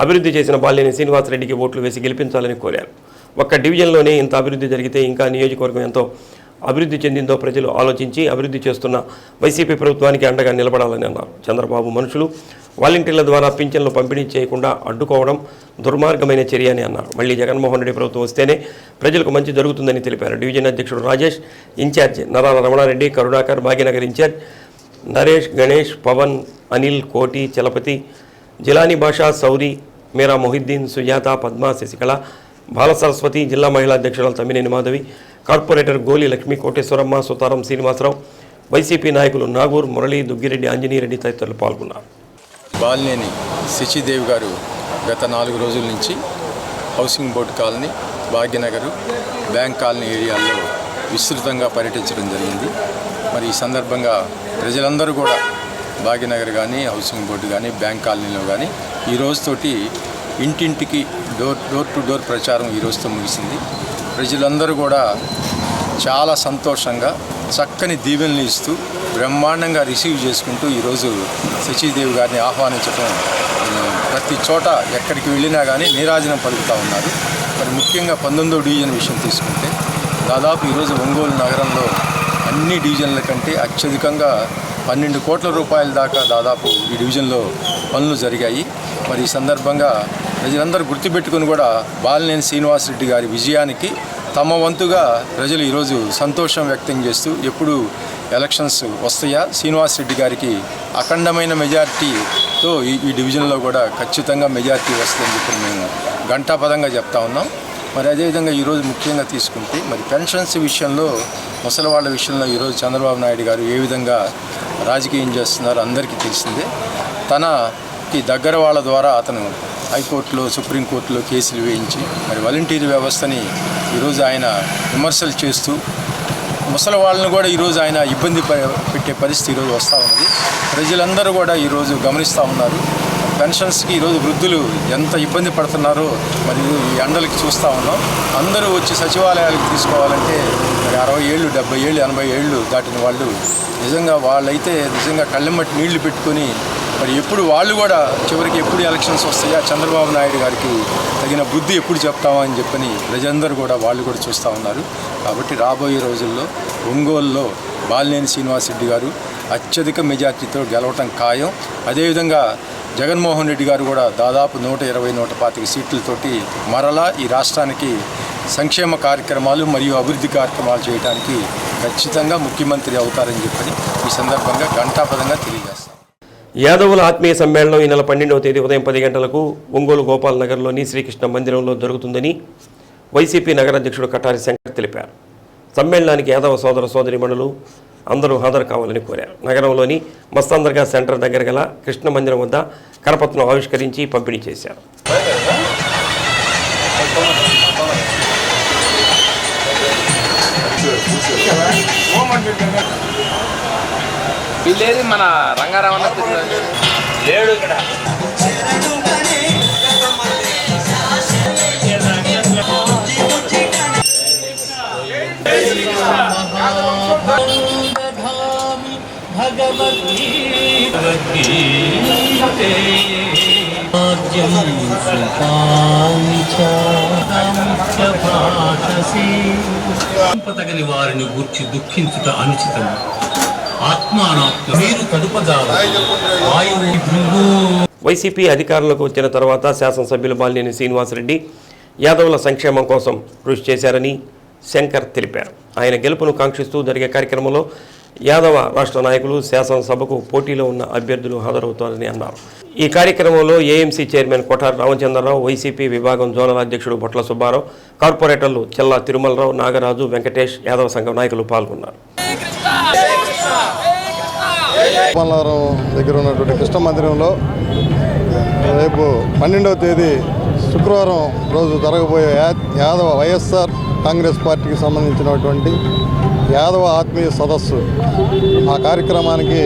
అభివృద్ధి చేసిన బాలినేని శ్రీనివాసరెడ్డికి ఓట్లు వేసి గెలిపించాలని కోరారు. ఒక్క డివిజన్లోనే ఇంత అభివృద్ధి జరిగితే ఇంకా నియోజకవర్గం ఎంతో అభివృద్ధి చెందిందో ప్రజలు ఆలోచించి అభివృద్ధి చేస్తున్న వైసీపీ ప్రభుత్వానికి అండగా నిలబడాలని అన్నారు. చంద్రబాబు మనుషులు వాలంటీర్ల ద్వారా పింఛన్లు పంపిణీ చేయకుండా అడ్డుకోవడం దుర్మార్గమైన చర్య అని అన్నారు. మళ్ళీ జగన్మోహన్ రెడ్డి ప్రభుత్వం వస్తేనే ప్రజలకు మంచి జరుగుతుందని తెలిపారు. డివిజన్ అధ్యక్షుడు రాజేష్, ఇన్ఛార్జ్ నరాల రమణారెడ్డి, కరుణాకర్, భాగ్యనగర్ ఇన్ఛార్జ్ నరేష్, గణేష్, పవన్, అనిల్, కోటి, చలపతి, జిలానీ భాషా, సౌరి, మీరా మొహిద్దీన్, సుజాత, పద్మ, శశికళ, బాలసరస్వతి, జిల్లా మహిళా అధ్యక్షురాలు తమ్మినేని మాధవి, కార్పొరేటర్ గోలి లక్ష్మి, కోటేశ్వరమ్మ, సుతారం శ్రీనివాసరావు, వైసీపీ నాయకులు నాగూర్, మురళి, దుగ్గిరెడ్డి, ఆంజనేయరెడ్డి తదితరులు పాల్గొన్నారు. బాలినేని శశీదేవి గారు గత 4 రోజుల నుంచి housing board colony, Bhagyanagar, bank colony ఏరియాల్లో విస్తృతంగా పర్యటించడం జరిగింది. మరి ఈ సందర్భంగా ప్రజలందరూ కూడా భాగ్యనగర్ కానీ, హౌసింగ్ బోర్డు కానీ, బ్యాంక్ కాలనీలో కానీ ఈ రోజుతోటి ఇంటింటికి డోర్ టు డోర్ ప్రచారం ఈ రోజుతో ముగిసింది. ప్రజలందరూ కూడా చాలా సంతోషంగా చక్కని దీవెనలు ఇస్తూ బ్రహ్మాండంగా రిసీవ్ చేసుకుంటూ ఈరోజు శచీదేవి గారిని ఆహ్వానించడం ప్రతి చోట ఎక్కడికి వెళ్ళినా కానీ నీరాజనం పలుకుతూ ఉన్నారు. మరి ముఖ్యంగా 19వ డివిజన్ విషయం తీసుకుంటే దాదాపు ఈరోజు ఒంగోలు నగరంలో అన్ని డివిజన్ల కంటే అత్యధికంగా 12 కోట్ల రూపాయల దాకా దాదాపు ఈ డివిజన్లో పనులు జరిగాయి. మరి ఈ సందర్భంగా ప్రజలందరూ గుర్తుపెట్టుకుని కూడా బాలినేని శ్రీనివాసరెడ్డి గారి విజయానికి తమ వంతుగా ప్రజలు ఈరోజు సంతోషం వ్యక్తం చేస్తూ ఎప్పుడు ఎలక్షన్స్ వస్తాయా శ్రీనివాసరెడ్డి గారికి అఖండమైన మెజారిటీతో ఈ డివిజన్లో కూడా ఖచ్చితంగా మెజారిటీ వస్తుందని చెప్పి మేము ఘంటాపదంగా చెప్తా ఉన్నాం. మరి అదేవిధంగా ఈరోజు ముఖ్యంగా తీసుకుంటే మరి పెన్షన్స్ విషయంలో, ముసలి వాళ్ళ విషయంలో ఈరోజు చంద్రబాబు నాయుడు గారు ఏ విధంగా రాజకీయం చేస్తున్నారో అందరికీ తెలిసిందే. తనకి దగ్గర వాళ్ళ ద్వారా అతను హైకోర్టులో సుప్రీంకోర్టులో కేసులు వేయించి మరి వాలంటీర్ వ్యవస్థని ఈరోజు ఆయన విమర్శలు చేస్తూ ముసలి వాళ్ళని కూడా ఈరోజు ఆయన ఇబ్బంది పెట్టే పరిస్థితి ఈరోజు వస్తూ ఉన్నది. ప్రజలందరూ కూడా ఈరోజు గమనిస్తూ ఉన్నారు. పెన్షన్స్కి ఈరోజు వృద్ధులు ఎంత ఇబ్బంది పడుతున్నారో మరి ఈ ఎండలకి చూస్తూ ఉన్నాం. అందరూ వచ్చి సచివాలయాలకు తీసుకోవాలంటే మరి 60 ఏళ్ళు 70 ఏళ్ళు 80 ఏళ్ళు దాటిన వాళ్ళు నిజంగా వాళ్ళైతే నిజంగా కళ్ళెమ్మటి నీళ్లు పెట్టుకొని మరి ఎప్పుడు వాళ్ళు కూడా చివరికి ఎప్పుడు ఎలక్షన్స్ వస్తాయా చంద్రబాబు నాయుడు గారికి తగిన బుద్ధి ఎప్పుడు చెప్తామా అని చెప్పని ప్రజలందరూ కూడా వాళ్ళు కూడా చూస్తూ ఉన్నారు. కాబట్టి రాబోయే రోజుల్లో ఒంగోలులో బాలినేని శ్రీనివాసరెడ్డి గారు అత్యధిక మెజార్టీతో గెలవటం ఖాయం. అదేవిధంగా జగన్మోహన్ రెడ్డి గారు కూడా దాదాపు 120-125 సీట్లతోటి మరలా ఈ రాష్ట్రానికి సంక్షేమ కార్యక్రమాలు మరియు అభివృద్ధి కార్యక్రమాలు చేయడానికి ఖచ్చితంగా ముఖ్యమంత్రి అవుతారని చెప్పని ఈ సందర్భంగా ఘంటాపథంగా తెలియజేస్తాం. యాదవుల ఆత్మీయ సమ్మేళనం ఈ నెల 12వ తేదీ ఉదయం 10 గంటలకు ఒంగోలు గోపాల్ నగర్లోని శ్రీకృష్ణ మందిరంలో జరుగుతుందని వైసీపీ నగర అధ్యక్షుడు కటారి శంకర్ తెలిపారు. సమ్మేళనానికి యాదవ సోదర సోదరీమణులు అందరూ హాజరు కావాలని కోరారు. నగరంలోని మస్తాందర్గా సెంటర్ దగ్గర గల కృష్ణ మందిరం వద్ద కరపత్రం ఆవిష్కరించి పంపిణీ చేశారు. వీళ్ళేది మన రంగారావణ లేడు ఇక్కడ. తగని వారిని గూర్చి దుఃఖించుట అనుచితం. వైసీపీ అధికారంలోకి వచ్చిన తర్వాత శాసనసభ్యులు బాలినేని శ్రీనివాసరెడ్డి యాదవుల సంక్షేమం కోసం కృషి చేశారని శంకర్ తెలిపారు. ఆయన గెలుపును కాంక్షిస్తూ జరిగే కార్యక్రమంలో యాదవ రాష్ట్ర నాయకులు శాసనసభకు పోటీలో ఉన్న అభ్యర్థులు హాజరవుతారని అన్నారు. ఈ కార్యక్రమంలో AMC chairman Kothari Ramachandra Rao, YCP విభాగం జోనల్ అధ్యక్షుడు బొట్ల సుబ్బారావు, కార్పొరేటర్లు చెల్లా తిరుమలరావు, నాగరాజు, వెంకటేష్, యాదవ సంఘం నాయకులు పాల్గొన్నారు. గోపాలనగరం దగ్గర ఉన్నటువంటి కృష్ణ మందిరంలో రేపు 12వ తేదీ శుక్రవారం రోజు జరగబోయే యాదవ వైఎస్ఆర్ కాంగ్రెస్ పార్టీకి సంబంధించినటువంటి యాదవ ఆత్మీయ సదస్సు, ఆ కార్యక్రమానికి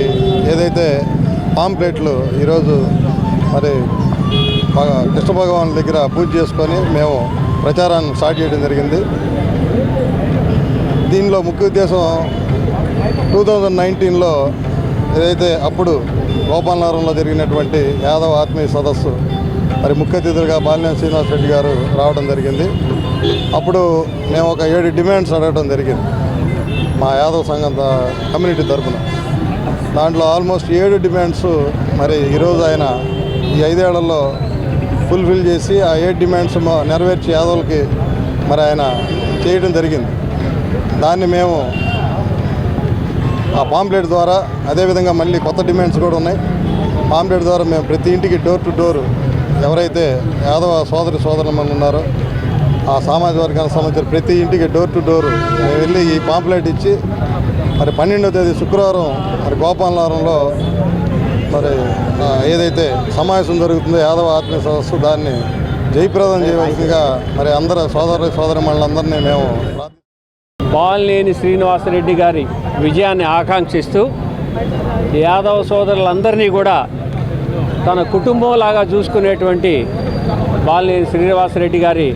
ఏదైతే పాంప్లెట్లు ఈరోజు మరి కృష్ణ భగవాన్ దగ్గర పూజ చేసుకొని మేము ప్రచారాన్ని స్టార్ట్ చేయడం జరిగింది. దీనిలో ముఖ్య ఉద్దేశం 2019లో ఏదైతే అప్పుడు గోపాలనగరంలో జరిగినటువంటి యాదవ ఆత్మీయ సదస్సు మరి ముఖ్య అతిథులుగా బాలినేని శ్రీనివాసరెడ్డి గారు రావడం జరిగింది. అప్పుడు మేము ఒక 7 డిమాండ్స్ అడగడం జరిగింది మా యాదవ సంఘం కమ్యూనిటీ తరఫున. దాంట్లో ఆల్మోస్ట్ 7 డిమాండ్స్ మరి ఈరోజు ఆయన ఈ 5 ఏళ్లలో ఫుల్ఫిల్ చేసి ఆ 7 డిమాండ్స్ నెరవేర్చి యాదవులకి మరి ఆయన చేయడం జరిగింది. దాన్ని మేము ఆ పాంప్లెట్ ద్వారా, అదేవిధంగా మళ్ళీ కొత్త డిమాండ్స్ కూడా ఉన్నాయి. పాంప్లెట్ ద్వారా మేము ప్రతి ఇంటికి డోర్ టు డోర్ ఎవరైతే యాదవ సోదరులు ఉన్నారో ఆ సామాజిక వర్గానికి సంబంధించిన ప్రతి ఇంటికి డోర్ టు డోర్ మేము వెళ్ళి ఈ పాంప్లెట్ ఇచ్చి మరి 12వ తేదీ శుక్రవారం మరి గోపాలనగరంలో మరి ఏదైతే సమావేశం జరుగుతుందో యాదవ ఆత్మీయ సదస్సు, దాన్ని జయప్రదం చేయవలసిందిగా మరి అందరూ సోదరిమణులందరినీ మేము బాలినేని శ్రీనివాసరెడ్డి గారి విజయాన్ని ఆకాంక్షిస్తూ యాదవ సోదరులందరినీ కూడా తన కుటుంబంలాగా చూసుకునేటువంటి బాలినేని శ్రీనివాసరెడ్డి గారి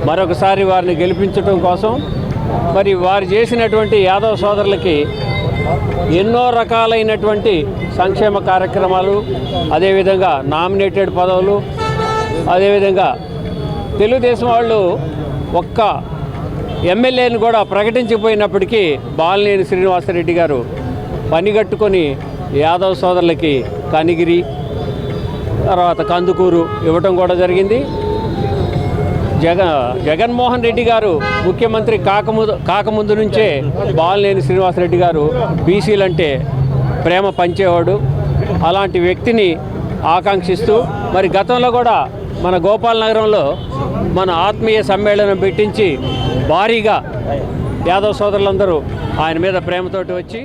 మరొకసారి వారిని గెలిపించడం కోసం మరి వారు చేసినటువంటి యాదవ సోదరులకి ఎన్నో రకాలైనటువంటి సంక్షేమ కార్యక్రమాలు, అదేవిధంగా నామినేటెడ్ పదవులు, అదేవిధంగా తెలుగుదేశం వాళ్ళు ఒక్క ఎమ్మెల్యేని కూడా ప్రకటించిపోయినప్పటికీ బాలినేని శ్రీనివాసరెడ్డి గారు పనిగట్టుకొని యాదవ సోదరులకి కనిగిరి, తర్వాత కందుకూరు ఇవ్వటం కూడా జరిగింది. జగన్మోహన్ రెడ్డి గారు ముఖ్యమంత్రి కాకముందు నుంచే బాలినేని శ్రీనివాసరెడ్డి గారు బీసీలంటే ప్రేమ పంచేవాడు. అలాంటి వ్యక్తిని ఆకాంక్షిస్తూ మరి గతంలో కూడా మన గోపాలనగరంలో మన ఆత్మీయ సమ్మేళనం పెట్టించి భారీగా యాదవ సోదరులందరూ ఆయన మీద ప్రేమతోటి వచ్చి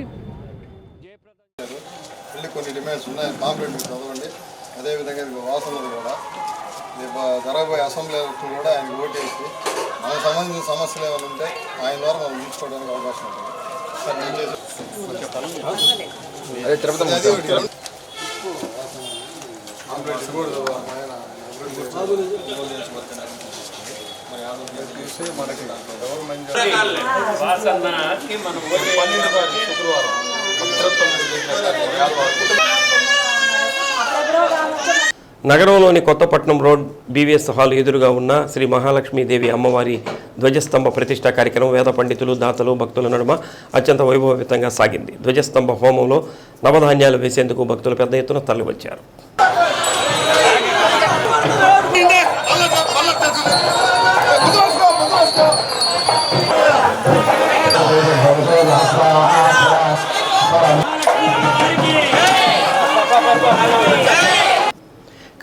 వెళ్ళి కొన్ని డిమాండ్స్ ఉన్నాయి, కాంప్లైంట్ చదవండి. అదేవిధంగా ఇది వాసనలు కూడా జరగబోయే అసెంబ్లీ ఎలక్షన్ కూడా ఆయనకు ఓటేసి మనకు సంబంధించిన సమస్యలు ఏమైనా ఉంటే ఆయన ద్వారా మనం తీసుకోవడానికి అవకాశం ఉంటుంది. నగరంలోని కొత్తపట్నం రోడ్ బీవీఎస్ హాల్ ఎదురుగా ఉన్న శ్రీ మహాలక్ష్మీదేవి అమ్మవారి ధ్వజస్తంభ ప్రతిష్ఠా కార్యక్రమం వేద పండితులు, దాతలు, భక్తుల నడుమ అత్యంత వైభవయుతంగా సాగింది. ధ్వజస్తంభ హోమంలో నవధాన్యాలు వేసేందుకు భక్తులు పెద్ద ఎత్తున తరలివచ్చారు.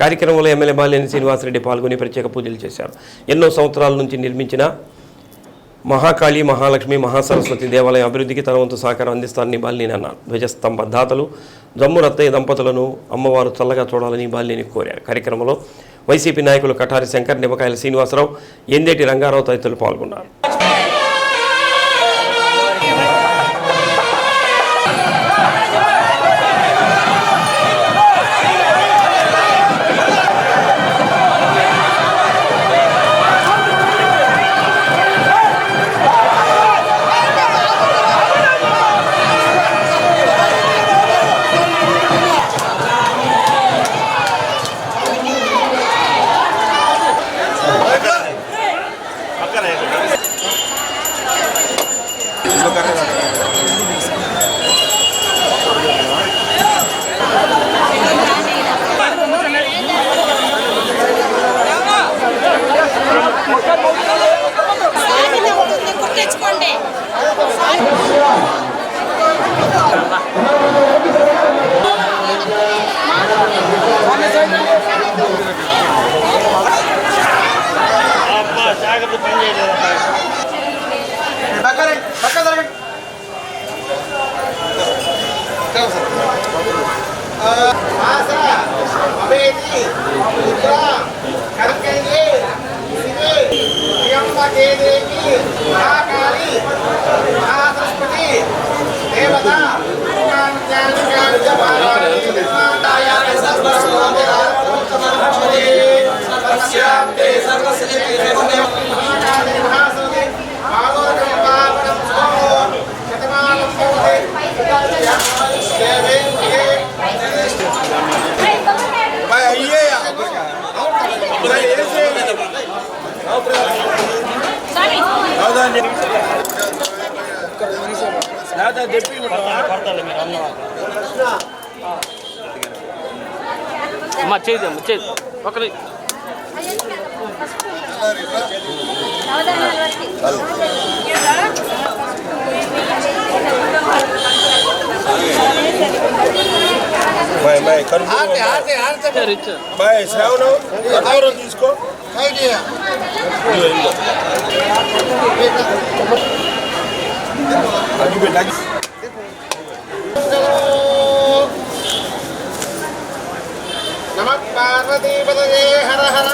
కార్యక్రమంలో ఎమ్మెల్యే బాలినేని శ్రీనివాసరెడ్డి పాల్గొని ప్రత్యేక పూజలు చేశారు. ఎన్నో సంవత్సరాల నుంచి నిర్మించిన మహాకాళి, మహాలక్ష్మి, మహాసరస్వతి దేవాలయం అభివృద్ధికి తన వంతు సహకారం అందిస్తారని బాలినేని అన్నారు. ధ్వజస్తంభ దాతలు జమ్ము రత్తయ్య దంపతులను అమ్మవారు చల్లగా చూడాలని బాలినేని కోరారు. కార్యక్రమంలో వైసీపీ నాయకులు కఠారి శంకర్, నిమ్మకాయల శ్రీనివాసరావు, ఎందేటి రంగారావు తదితరులు పాల్గొన్నారు. తీసుకో హర హర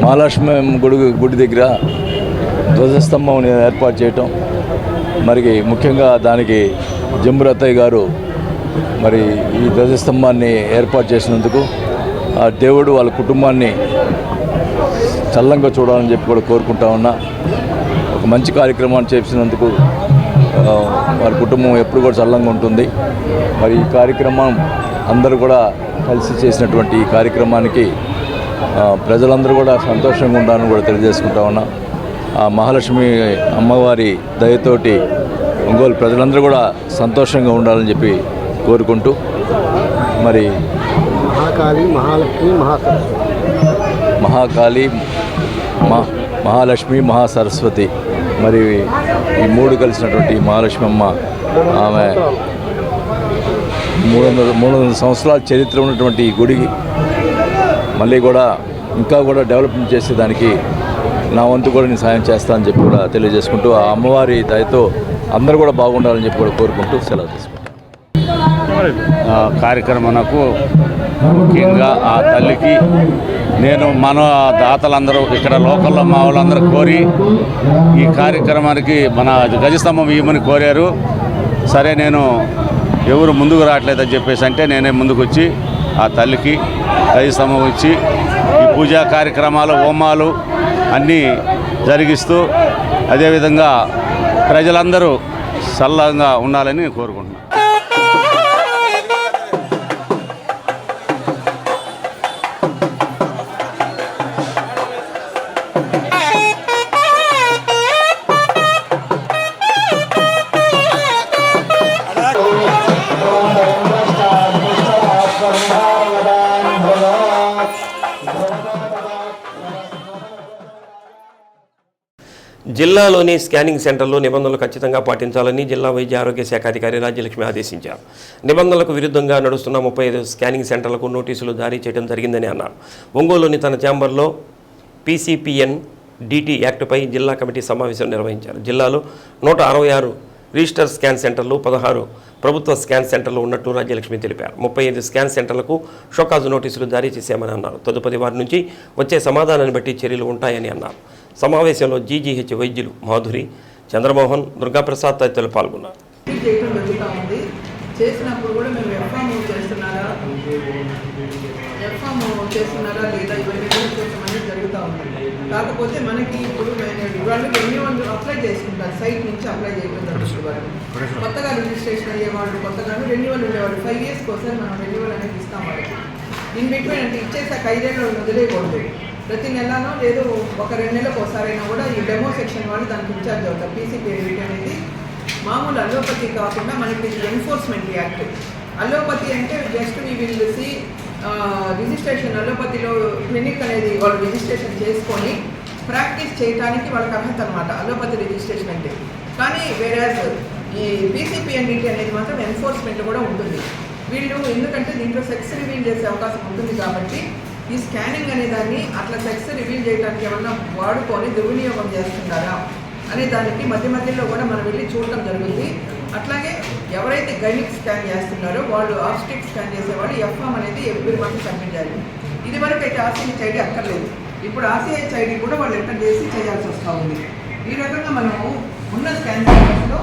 మహాలక్ష్మి గుడి దగ్గర ధ్వజస్తంభం ఏర్పాటు చేయటం, మరి ముఖ్యంగా దానికి జంబురత్తయ్య గారు మరి ఈ ధ్వజస్తంభాన్ని ఏర్పాటు చేసినందుకు ఆ దేవుడు వాళ్ళ కుటుంబాన్ని చల్లంగా చూడాలని చెప్పి కూడా కోరుకుంటా ఉన్నా. ఒక మంచి కార్యక్రమాన్ని చేసినందుకు వారి కుటుంబం ఎప్పుడు కూడా చల్లంగా ఉంటుంది. మరి ఈ కార్యక్రమం అందరూ కూడా కలిసి చేసినటువంటి ఈ కార్యక్రమానికి ప్రజలందరూ కూడా సంతోషంగా ఉండాలని కూడా తెలియజేసుకుంటా ఉన్నా. ఆ మహాలక్ష్మి అమ్మవారి దయతోటి ఒంగోలు ప్రజలందరూ కూడా సంతోషంగా ఉండాలని చెప్పి కోరుకుంటూ మరి మహాకాళి, మహాలక్ష్మి, మహాకాళి, మహాలక్ష్మి, మహాసరస్వతి, మరి ఈ మూడు కలిసినటువంటి మహాలక్ష్మి అమ్మ, ఆమె 300 సంవత్సరాల చరిత్ర ఉన్నటువంటి ఈ గుడి మళ్ళీ కూడా ఇంకా కూడా డెవలప్మెంట్ చేసేదానికి నా వంతు కూడా నేను సాయం చేస్తానని చెప్పి కూడా తెలియజేసుకుంటూ, ఆ అమ్మవారి దయతో అందరూ కూడా బాగుండాలని చెప్పి కూడా కోరుకుంటూ సెలవు తీసుకుంటాను. కార్యక్రమకు ముఖ్యంగా ఆ తల్లికి నేను మన దాతలందరూ ఇక్కడ లోకల్లో మా వాళ్ళందరూ కోరి ఈ కార్యక్రమానికి మన గజస్తంభం ఇవ్వమని కోరారు. సరే, నేను ఎవరు ముందుకు రావట్లేదని చెప్పేసి అంటే నేనే ముందుకు వచ్చి ఆ తల్లికి గజస్తంభం ఇచ్చి ఈ పూజా కార్యక్రమాలు, హోమాలు అన్నీ జరిగిస్తూ అదేవిధంగా ప్రజలందరూ సల్లంగా ఉండాలని కోరుకుంటున్నాను. జిల్లాలోని స్కానింగ్ సెంటర్లో నిబంధనలు ఖచ్చితంగా పాటించాలని జిల్లా వైద్య ఆరోగ్య శాఖ అధికారి రాజ్యలక్ష్మి ఆదేశించారు. నిబంధనలకు విరుద్ధంగా నడుస్తున్న 35 స్కానింగ్ సెంటర్లకు నోటీసులు జారీ చేయడం జరిగిందని అన్నారు. ఒంగోలులోని తన ఛాంబర్లో PCPN DT యాక్ట్పై జిల్లా కమిటీ సమావేశం నిర్వహించారు. జిల్లాలో 166 రిజిస్టర్ స్కాన్ సెంటర్లు, 16 ప్రభుత్వ స్కాన్ సెంటర్లు ఉన్నట్టు రాజ్యలక్ష్మి తెలిపారు. 35 స్కాన్ సెంటర్లకు షోకాజు నోటీసులు జారీ చేశామని అన్నారు. తదుపరి వారి నుంచి వచ్చే సమాధానాన్ని బట్టి చర్యలు ఉంటాయని అన్నారు. సమావేశంలో GGH వైద్యులు మాధురి, చంద్రమోహన్, దుర్గాప్రసాద్ తదితరులు పాల్గొన్నారు. చేసినప్పుడు కూడా మేము ఎఫ్ఆర్మ్ చేస్తున్నారా లేదా ఇవన్నీ కూడా చూడటం జరుగుతూ ఉంది. కాకపోతే మనకి ఇప్పుడు వాళ్ళకి రెన్యూవల్ అప్లై చేసుకుంటారు, సైట్ నుంచి అప్లై చేయడం జరుగుతుంది. వాళ్ళు కొత్తగా రిజిస్ట్రేషన్ అయ్యేవాళ్ళు, కొత్తగా రెన్యూవల్ ఉండేవాళ్ళు 5 yearsకి ఒకసారి మనం రెన్యూవల్ అనేది ఇస్తాం వాళ్ళకి. ఇన్ బిట్వీన్ అంటే ఇచ్చేసాక 5 ఏళ్ళు వదిలేయకూడదు. ప్రతి నెలనో లేదు ఒక 2 నెలలకు ఒకసారైనా కూడా ఈ డెమో సెక్షన్ వాళ్ళు దానికి ఇన్ఛార్జ్ అవుతారు. PCPN అనేది మామూలు అలోపతి కాకుండా మనకి ఎన్ఫోర్స్మెంట్ యాక్ట్. అలోపతి అంటే just we will see registration, అలోపతిలో క్లినిక్ అనేది వాళ్ళు రిజిస్ట్రేషన్ చేసుకొని ప్రాక్టీస్ చేయడానికి వాళ్ళకి అర్హత అనమాట అలోపతి రిజిస్ట్రేషన్ అంటే. కానీ వేరేజ్ ఈ PCPN అనేది మాత్రం ఎన్ఫోర్స్మెంట్ కూడా ఉంటుంది. వీళ్ళు ఎందుకంటే దీంట్లో సెక్స్ రివీల్ చేసే అవకాశం ఉంటుంది కాబట్టి ఈ స్కానింగ్ అనే దాన్ని అట్లా సెక్స్ రివీల్ చేయడానికి ఏమన్నా వాడుకొని దుర్వినియోగం చేస్తున్నారా అనే దానికి మధ్యలో కూడా మనం వెళ్ళి చూడటం జరుగుతుంది. అట్లాగే ఎవరైతే గైనిక్ స్కాన్ చేస్తున్నారో వాళ్ళు ఆబ్స్టిక్ స్కాన్ చేసేవాళ్ళు ఎఫ్ఆర్మ్ అనేది ఎవ్రీ మంత్ సబ్మిట్ చేయాలి. ఇది వరకు అయితే RCHID అక్కర్లేదు, ఇప్పుడు RCHID కూడా వాళ్ళు ఎంటర్ చేసి చేయాల్సి వస్తూ ఉంది. ఈ రకంగా మనము ఉన్న స్కాన్ సెంటర్స్లో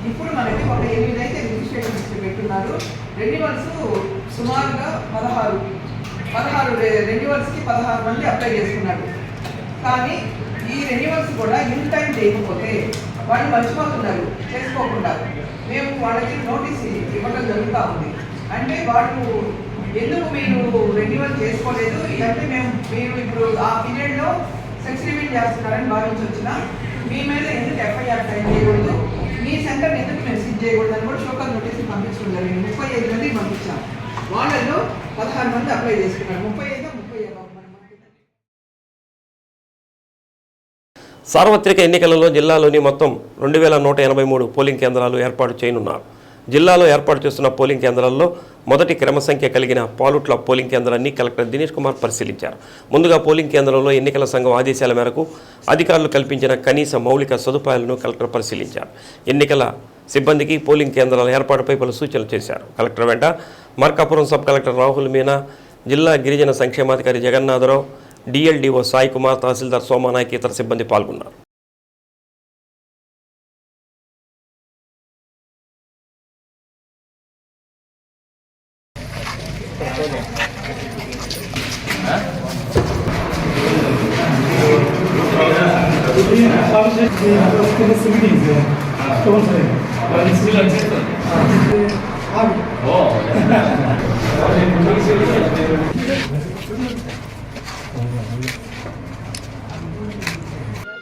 ఇప్పుడు మనకి ఒక 8 అయితే రిజిస్ట్రేషన్ లిస్ట్ పెట్టున్నారు. రెన్యువల్స్ సుమారుగా 16 రెన్యువల్స్కి 16 మంది అప్లై చేసుకున్నారు. కానీ ఈ రెన్యువల్స్ కూడా ఇన్ టైం చేయకపోతే వాళ్ళు మర్చిపోతున్నారు, చేసుకోకుండా మేము వాళ్ళకి నోటీస్ ఇవ్వడం జరుగుతూ ఉంది. అంటే వాళ్ళు ఎందుకు మీరు రెన్యువల్ చేసుకోలేదు అంటే మీరు ఇప్పుడు ఆ పీరియడ్లో సెక్స్ రివీల్ చేస్తున్నారని భావించి వచ్చిన మీ మీద ఎందుకు FIR టైం చేయకూడదు, మీ సెంటర్ ఎందుకు మేము సిజ్ చేయకూడదు అని కూడా షోకాజ్ నోటీసులు పంపించడం జరిగింది. 35 మందికి పంపించాం. వాళ్ళలో 16 మంది అప్లై చేసుకున్నారు. 35 సార్వత్రిక ఎన్నికలలో జిల్లాలోని మొత్తం 2183 పోలింగ్ కేంద్రాలు ఏర్పాటు చేయనున్నారు. జిల్లాలో ఏర్పాటు చేస్తున్న పోలింగ్ కేంద్రాల్లో మొదటి క్రమ సంఖ్య కలిగిన పాలుట్ల పోలింగ్ కేంద్రాన్ని కలెక్టర్ దినేష్ కుమార్ పరిశీలించారు. ముందుగా పోలింగ్ కేంద్రంలో ఎన్నికల సంఘం ఆదేశాల మేరకు అధికారులు కల్పించిన కనీస మౌలిక సదుపాయాలను కలెక్టర్ పరిశీలించారు. ఎన్నికల సిబ్బందికి పోలింగ్ కేంద్రాల ఏర్పాటుపై పలు సూచనలు చేశారు. కలెక్టర్ వెంట మార్కాపురం సబ్ కలెక్టర్ రాహుల్ మీనా, జిల్లా గిరిజన సంక్షేమాధికారి జగన్నాథరావు, DLDO సాయి కుమార్, తహసీల్దార్ సోమానాయక్, ఇతర సిబ్బంది పాల్గొన్నారు.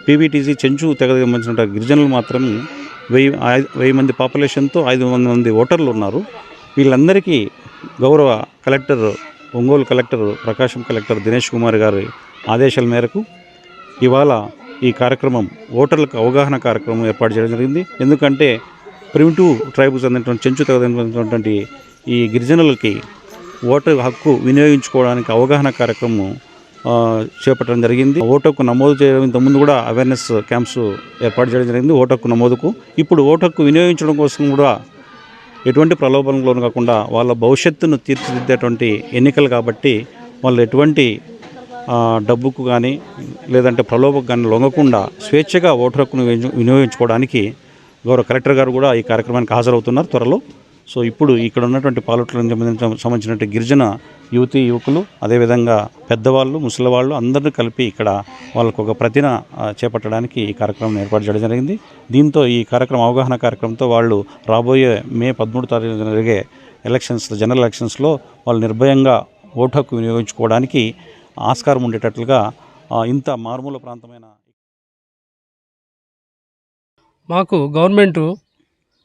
PBTC చెంచు తెగకు సంబంధించిన గిరిజనులు మాత్రం 1000 మంది పాపులేషన్తో 500 మంది ఓటర్లు ఉన్నారు. వీళ్ళందరికీ గౌరవ కలెక్టర్, ఒంగోలు కలెక్టర్, ప్రకాశం కలెక్టర్ దినేష్ కుమార్ గారి ఆదేశాల మేరకు ఇవాళ ఈ కార్యక్రమం ఓటర్లకు అవగాహన కార్యక్రమం ఏర్పాటు చేయడం జరిగింది. ఎందుకంటే ప్రిమిటివ్ ట్రైబ్కు చెందినటువంటి చెంచు తెగటువంటి ఈ గిరిజనులకి ఓటర్ హక్కు వినియోగించుకోవడానికి అవగాహన కార్యక్రమం చేపట్టడం జరిగింది. ఓటు హక్కు నమోదు చేయడం ఇంతకుముందు కూడా అవేర్నెస్ క్యాంప్స్ ఏర్పాటు చేయడం జరిగింది ఓటు హక్కు నమోదుకు. ఇప్పుడు ఓటు హక్కు వినియోగించడం కోసం కూడా ఎటువంటి ప్రలోభనకు లోను కాకుండా వాళ్ళ భవిష్యత్తును తీర్చిదిద్దేటువంటి ఎన్నికలు కాబట్టి వాళ్ళు ఎటువంటి డబ్బుకు కానీ లేదంటే ప్రలోభకు కానీ లొంగకుండా స్వేచ్ఛగా ఓటు హక్కును వినియోగించుకోవడానికి గౌరవ కలెక్టర్ గారు కూడా ఈ కార్యక్రమానికి హాజరవుతున్నారు త్వరలో. సో ఇప్పుడు ఇక్కడ ఉన్నటువంటి పాలకులకు సంబంధించినటువంటి గిరిజన యువకులు అదేవిధంగా పెద్దవాళ్ళు ముసలివాళ్ళు అందరినీ కలిపి ఇక్కడ వాళ్ళకు ఒక ప్రతిన చేపట్టడానికి ఈ కార్యక్రమం ఏర్పాటు చేయడం జరిగింది. దీంతో ఈ కార్యక్రమం అవగాహన కార్యక్రమంతో వాళ్ళు రాబోయే మే 13 తారీఖున జరిగే జనరల్ ఎలక్షన్స్లో వాళ్ళు నిర్భయంగా ఓటు హక్కు వినియోగించుకోవడానికి ఆస్కారం ఉండేటట్లుగా ఇంత మారుమూల ప్రాంతమైన మాకు గవర్నమెంటు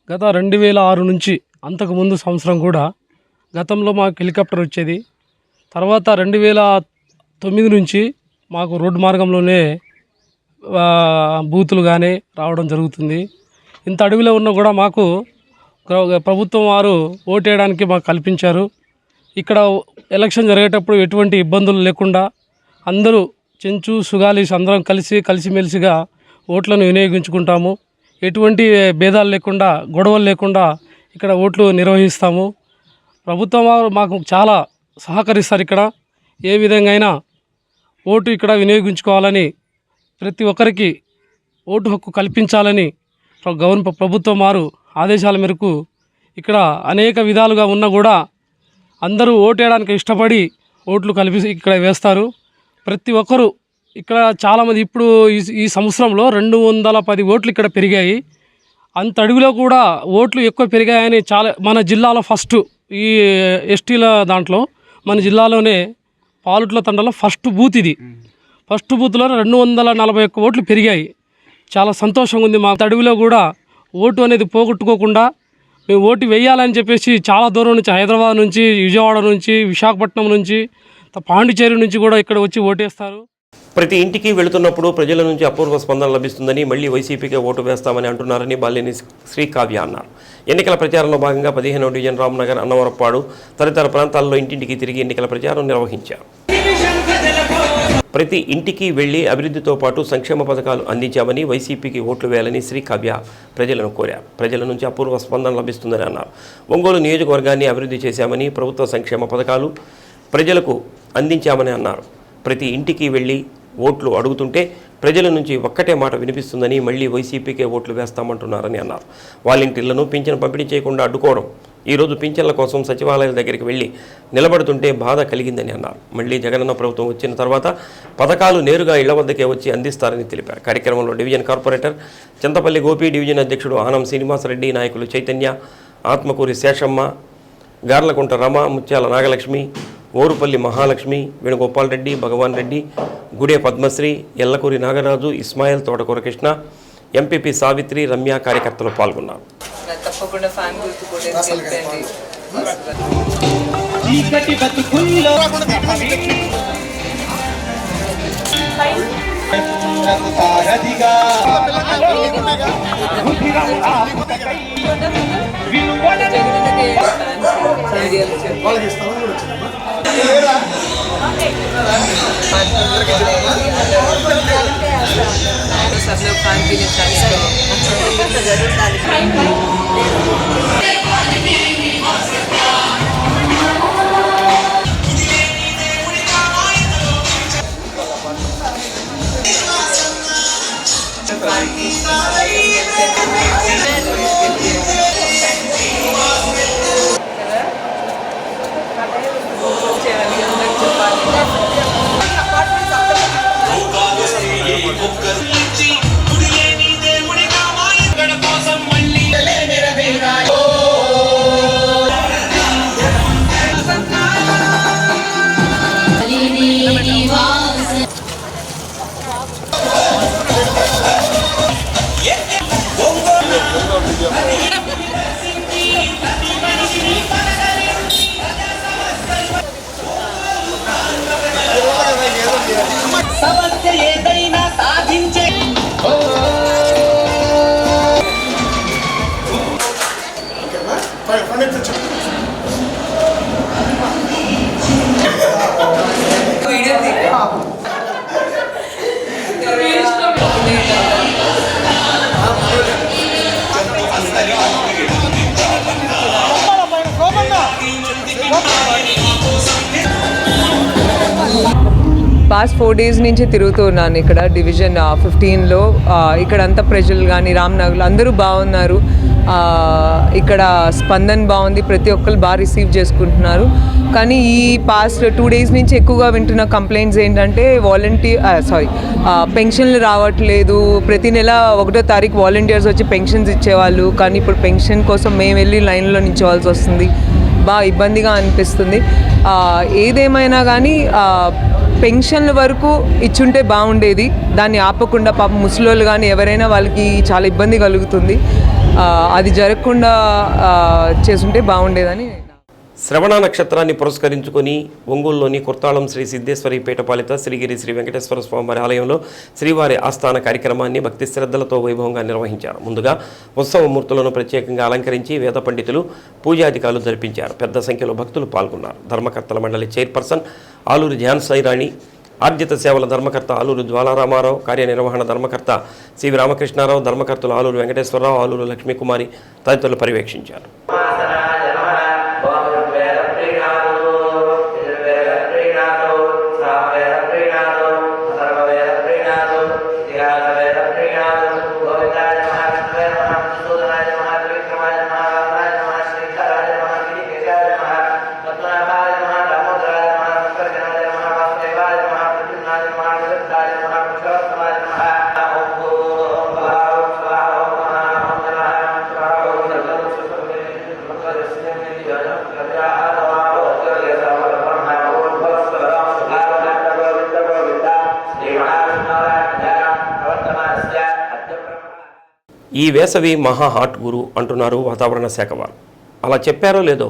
గత 2006 నుంచి అంతకుముందు సంవత్సరం కూడా గతంలో మాకు హెలికాప్టర్ వచ్చేది. తర్వాత 2009 నుంచి మాకు రోడ్డు మార్గంలోనే బూతులు కానీ రావడం జరుగుతుంది. ఇంత అడవిలో ఉన్నా కూడా మాకు ప్రభుత్వం వారు ఓటేయడానికి మాకు కల్పించారు. ఇక్కడ ఎలక్షన్ జరిగేటప్పుడు ఎటువంటి ఇబ్బందులు లేకుండా అందరూ చెంచు సుగాలీస్ అందరం కలిసిమెలిసిగా ఓట్లను వినియోగించుకుంటాము. ఎటువంటి భేదాలు లేకుండా గొడవలు లేకుండా ఇక్కడ ఓట్లు నిర్వహిస్తాము. ప్రభుత్వం వారు మాకు చాలా సహకరిస్తారు. ఇక్కడ ఏ విధంగా అయినా ఓటు ఇక్కడ వినియోగించుకోవాలని ప్రతి ఒక్కరికి ఓటు హక్కు కల్పించాలని ప్రభుత్వం వారు ఆదేశాల మేరకు ఇక్కడ అనేక విధాలుగా ఉన్నా కూడా అందరూ ఓటేయడానికి ఇష్టపడి ఓట్లు ఇక్కడ వేస్తారు. ప్రతి ఒక్కరూ ఇక్కడ చాలామంది ఇప్పుడు ఈ సంవత్సరంలో 210 ఓట్లు ఇక్కడ పెరిగాయి. అంత అడుగులో కూడా ఓట్లు ఎక్కువ పెరిగాయని చాలా మన జిల్లాలో ఫస్ట్ ఈ ఎస్టీల దాంట్లో మన జిల్లాలోనే పాలుట్ల తండలో ఫస్ట్ బూత్ ఇది. ఫస్ట్ బూత్లో 241 ఓట్లు పెరిగాయి. చాలా సంతోషంగా ఉంది. మా అడవిలో కూడా ఓటు అనేది పోగొట్టుకోకుండా మేము ఓటు వేయాలని చెప్పేసి చాలా దూరం నుంచి హైదరాబాద్ నుంచి విజయవాడ నుంచి విశాఖపట్నం నుంచి పాండిచేరి నుంచి కూడా ఇక్కడ వచ్చి ఓటేస్తారు. ప్రతి ఇంటికి వెళుతున్నప్పుడు ప్రజల నుంచి అపూర్వ స్పందన లభిస్తుందని మళ్లీ వైసీపీకే ఓటు వేస్తామని అంటున్నారని బాలినేని శ్రీకావ్య అన్నారు. ఎన్నికల ప్రచారంలో భాగంగా 15వ డివిజన్ రామ్నగర్, అన్నవరపాడు తదితర ప్రాంతాల్లో ఇంటింటికి తిరిగి ఎన్నికల ప్రచారం నిర్వహించారు. ప్రతి ఇంటికి వెళ్లి అభివృద్ధితో పాటు సంక్షేమ పథకాలు అందించామని వైసీపీకి ఓట్లు వేయాలని శ్రీకావ్య ప్రజలను కోరారు. ప్రజల నుంచి అపూర్వ స్పందన లభిస్తుందని అన్నారు. ఒంగోలు నియోజకవర్గాన్ని అభివృద్ధి చేశామని, ప్రభుత్వ సంక్షేమ పథకాలు ప్రజలకు అందించామని అన్నారు. ప్రతి ఇంటికి వెళ్లి ఓట్లు అడుగుతుంటే ప్రజల నుంచి ఒక్కటే మాట వినిపిస్తుందని మళ్లీ వైసీపీకే ఓట్లు వేస్తామంటున్నారని అన్నారు. వాలంటీర్లను పింఛను పంపిణీ చేయకుండా అడ్డుకోవడం, ఈరోజు పింఛన్ల కోసం సచివాలయాల దగ్గరికి వెళ్లి నిలబడుతుంటే బాధ కలిగిందని అన్నారు. మళ్లీ జగనన్న ప్రభుత్వం వచ్చిన తర్వాత పథకాలు నేరుగా ఇళ్ల వద్దకే వచ్చి అందిస్తారని తెలిపారు. కార్యక్రమంలో division corporator Chintapalli Gopi, division అధ్యక్షుడు ఆనం శ్రీనివాసరెడ్డి, నాయకులు చైతన్య, ఆత్మకూరి శేషమ్మ, గార్లకుంట రమ, ముత్యాల నాగలక్ష్మి, ఓరుపల్లి మహాలక్ష్మి, వేణుగోపాల్ రెడ్డి, భగవాన్ రెడ్డి, గుడే పద్మశ్రీ, ఎల్లకూరి నాగరాజు, ఇస్మాయిల్, తోటకూర కృష్ణ, ఎంపీపీ సావిత్రి, రమ్య కార్యకర్తలు పాల్గొన్నారు. పాస్ట్ 4 days నుంచి తిరుగుతున్నాను ఇక్కడ డివిజన్ 15లో. ఇక్కడ అంతా ప్రజలు కానీ రామ్నగర్లో అందరూ బాగున్నారు. ఇక్కడ స్పందన బాగుంది, ప్రతి ఒక్కరు బాగా రిసీవ్ చేసుకుంటున్నారు. కానీ ఈ పాస్ట్ 2 days నుంచి ఎక్కువగా వింటున్న కంప్లైంట్స్ ఏంటంటే పెన్షన్లు రావట్లేదు. ప్రతి నెల 1వ తారీఖు వాలంటీర్స్ వచ్చి పెన్షన్స్ ఇచ్చేవాళ్ళు, కానీ ఇప్పుడు పెన్షన్ కోసం మేము వెళ్ళి లైన్లో నిల్చోవాల్సి వస్తుంది. బాగా ఇబ్బందిగా అనిపిస్తుంది. ఏదేమైనా కానీ పెన్షన్ల వరకు ఇచ్చుంటే బాగుండేది. దాన్ని ఆపకుండా పాపం ముసలోళ్ళు కానీ ఎవరైనా వాళ్ళకి చాలా ఇబ్బంది కలుగుతుంది. అది జరగకుండా చేసుంటే బాగుండేదని. శ్రవణ నక్షత్రాన్ని పురస్కరించుకొని ఒంగోలులోని కుర్తాళం శ్రీ సిద్ధేశ్వరి పీఠపాలిత శ్రీగిరి శ్రీ వెంకటేశ్వర స్వామివారి ఆలయంలో శ్రీవారి ఆస్థాన కార్యక్రమాన్ని భక్తి శ్రద్ధలతో వైభవంగా నిర్వహించారు. ముందుగా ఉత్సవమూర్తులను ప్రత్యేకంగా అలంకరించి వేద పండితులు పూజాధికారులు జరిపించారు. పెద్ద సంఖ్యలో భక్తులు పాల్గొన్నారు. ధర్మకర్తల మండలి చైర్పర్సన్ ఆలూరు ఝాన్సీరాణి, ఆర్జిత సేవల ధర్మకర్త ఆలూరు జ్వాలారామారావు, కార్యనిర్వహణ ధర్మకర్త సివి రామకృష్ణారావు, ధర్మకర్తలు ఆలూరు వెంకటేశ్వరరావు, ఆలూరు లక్ష్మీకుమారి తదితరులు పర్యవేక్షించారు. ఈ వేసవి మహా హాట్ గురు అంటున్నారు వాతావరణ శాఖ వారు. అలా చెప్పారో లేదో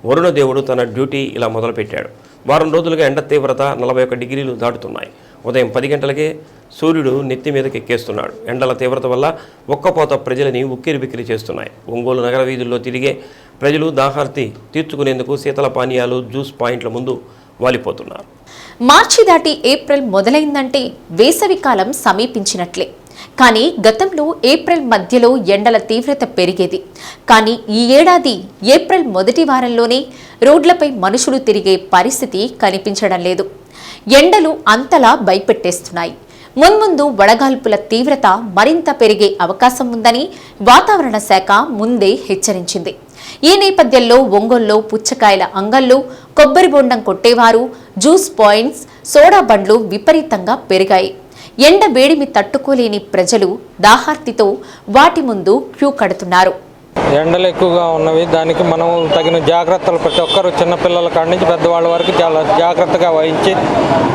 వరుణదేవుడు తన డ్యూటీ ఇలా మొదలుపెట్టాడు. వారం రోజులుగా ఎండ తీవ్రత 41 డిగ్రీలు దాటుతున్నాయి. ఉదయం 10 గంటలకే సూర్యుడు నెత్తి మీదకి ఎక్కేస్తున్నాడు. ఎండల తీవ్రత వల్ల ఒక్కపోత ప్రజలని ఉక్కిరిబిక్కిరి చేస్తున్నాయి. ఒంగోలు నగర వీధుల్లో తిరిగే ప్రజలు దాహార్తి తీర్చుకునేందుకు శీతల పానీయాలు, జ్యూస్ పాయింట్ల ముందు వాలిపోతున్నారు. మార్చి దాటి ఏప్రిల్ మొదలైందంటే వేసవి కాలం సమీపించినట్లే. కానీ గతంలో ఏప్రిల్ మధ్యలో ఎండల తీవ్రత పెరిగేది. కానీ ఈ ఏడాది ఏప్రిల్ మొదటి వారంలోనే రోడ్లపై మనుషులు తిరిగే పరిస్థితి కనిపించడం లేదు. ఎండలు అంతలా భయపెట్టేస్తున్నాయి. మున్ముందు వడగాల్పుల తీవ్రత మరింత పెరిగే అవకాశం ఉందని వాతావరణ శాఖ ముందే హెచ్చరించింది. ఈ నేపథ్యంలో ఒంగోలులో పుచ్చకాయల అంగళ్ళు, కొబ్బరి బొండం కొట్టేవారు, జ్యూస్ పాయింట్స్, సోడా బండ్లు విపరీతంగా పెరిగాయి. ఎండ వేడిమి తట్టుకోలేని ప్రజలు దాహార్తితో వాటి ముందు క్యూ కడుతున్నారు. ఎండలు ఎక్కువగా ఉన్నవి. దానికి మనం తగిన జాగ్రత్తలు ప్రతి ఒక్కరు చిన్నపిల్లల కాడి నుంచి పెద్దవాళ్ళ వరకు చాలా జాగ్రత్తగా వహించి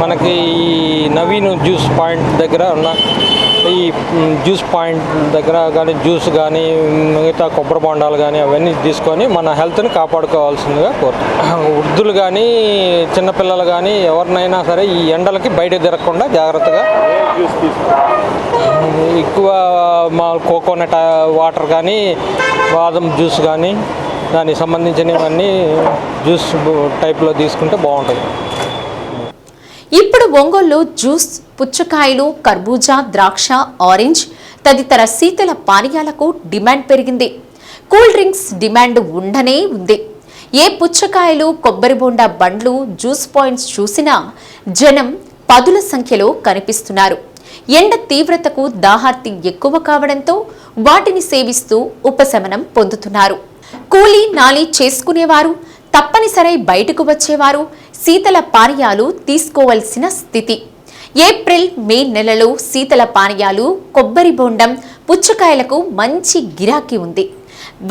మనకి ఈ నవీన్ జ్యూస్ పాయింట్ దగ్గర ఉన్న ఈ జ్యూస్ పాయింట్ దగ్గర కానీ జ్యూస్ కానీ మిగతా కొబ్బరి బొండాలు కానీ అవన్నీ తీసుకొని మన హెల్త్ని కాపాడుకోవాల్సిందిగా కోరుతున్నాం. వృద్ధులు కానీ చిన్నపిల్లలు కానీ ఎవరినైనా సరే ఈ ఎండలకి బయట తిరగకుండా జాగ్రత్తగా ఎక్కువ మా కోకోనట్ వాటర్ కానీ బాదం జ్యూస్ కానీ దానికి సంబంధించినవన్నీ జ్యూస్ టైప్లో తీసుకుంటే బాగుంటుంది. ఇప్పుడు ఒంగోలులో జ్యూస్, పుచ్చకాయలు, కర్బూజా, ద్రాక్ష, ఆరెంజ్ తదితర శీతల పానీయాలకు డిమాండ్ పెరిగింది. కూల్ డ్రింక్స్ డిమాండ్ ఉండనే ఉంది. ఏ పుచ్చకాయలు, కొబ్బరి బొండా బండ్లు, జ్యూస్ పాయింట్స్ చూసినా జనం పదుల సంఖ్యలో కనిపిస్తున్నారు. ఎండ తీవ్రతకు దాహార్తి ఎక్కువ కావడంతో వాటిని సేవిస్తూ ఉపశమనం పొందుతున్నారు. కూలీ నాలి చేసుకునేవారు, తప్పనిసరి బయటకు వచ్చేవారు శీతల పానీయాలు తీసుకోవాల్సిన స్థితి. ఏప్రిల్, మే నెలలో శీతల పానీయాలు, కొబ్బరి బొండం, పుచ్చకాయలకు మంచి గిరాకీ ఉంది.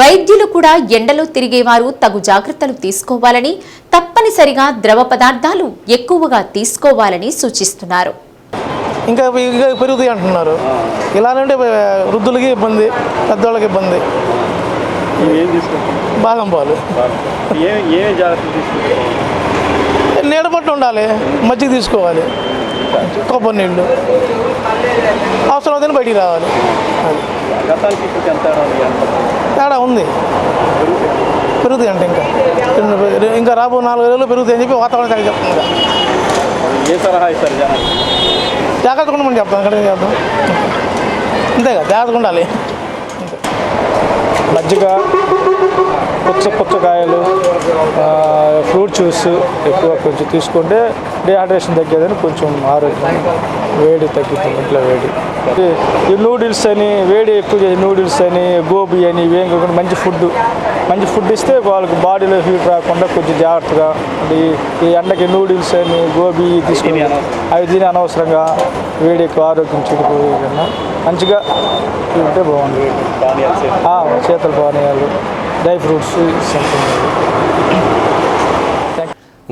వైద్యులు కూడా ఎండలో తిరిగేవారు తగు జాగ్రత్తలు తీసుకోవాలని, తప్పనిసరిగా ద్రవ పదార్థాలు ఎక్కువగా తీసుకోవాలని సూచిస్తున్నారు. ఇంకా పెరుగుతాయి అంటున్నారు. ఇలానంటే వృద్ధులకి ఇబ్బంది, పెద్దవాళ్ళకి ఇబ్బంది. బాదం పాలు నీడ పట్టు ఉండాలి, మజ్జిగ తీసుకోవాలి, కొబ్బరి నీళ్ళు అవసరం అవుతుంది బయటికి రావాలి. తేడా ఉంది, పెరుగుతాయి అంటే ఇంకా రాబో 4 రోజులు పెరుగుతాయి అని చెప్పి వాతావరణ శాఖ చెప్తుంది. ఏ సలహా ఇస్తారు జనాలు? జాగ్రత్తగా ఉండమని చెప్తాను. ఇక్కడ చేద్దాం అంతేగా, జాగ్రత్తగా ఉండాలి. మజ్జిగ, పుచ్చకాయలు, ఫ్రూట్ జ్యూస్ ఎక్కువ కొంచెం తీసుకుంటే డిహైడ్రేషన్ తగ్గేదని కొంచెం ఆరోగ్యం, వేడి తగ్గుతుంది ఇంట్లో వేడి. ఈ నూడిల్స్ అని వేడి ఎక్కువ చేసి నూడిల్స్ అని గోబీ అని ఇవేం కాకుండా మంచి ఫుడ్ ఇస్తే వాళ్ళకి బాడీలో హీట్ రాకుండా కొంచెం జాగ్రత్తగా. ఈ ఎండకి నూడిల్స్ అని గోబీ తీసుకుని అవి తిని అనవసరంగా వేడి ఎక్కువ ఆరోగ్యం చెడిపోయే కన్నా మంచిగా తింటే బాగుంది. శీతల పానీయాలు, డ్రై ఫ్రూట్స్ సంథింగ్.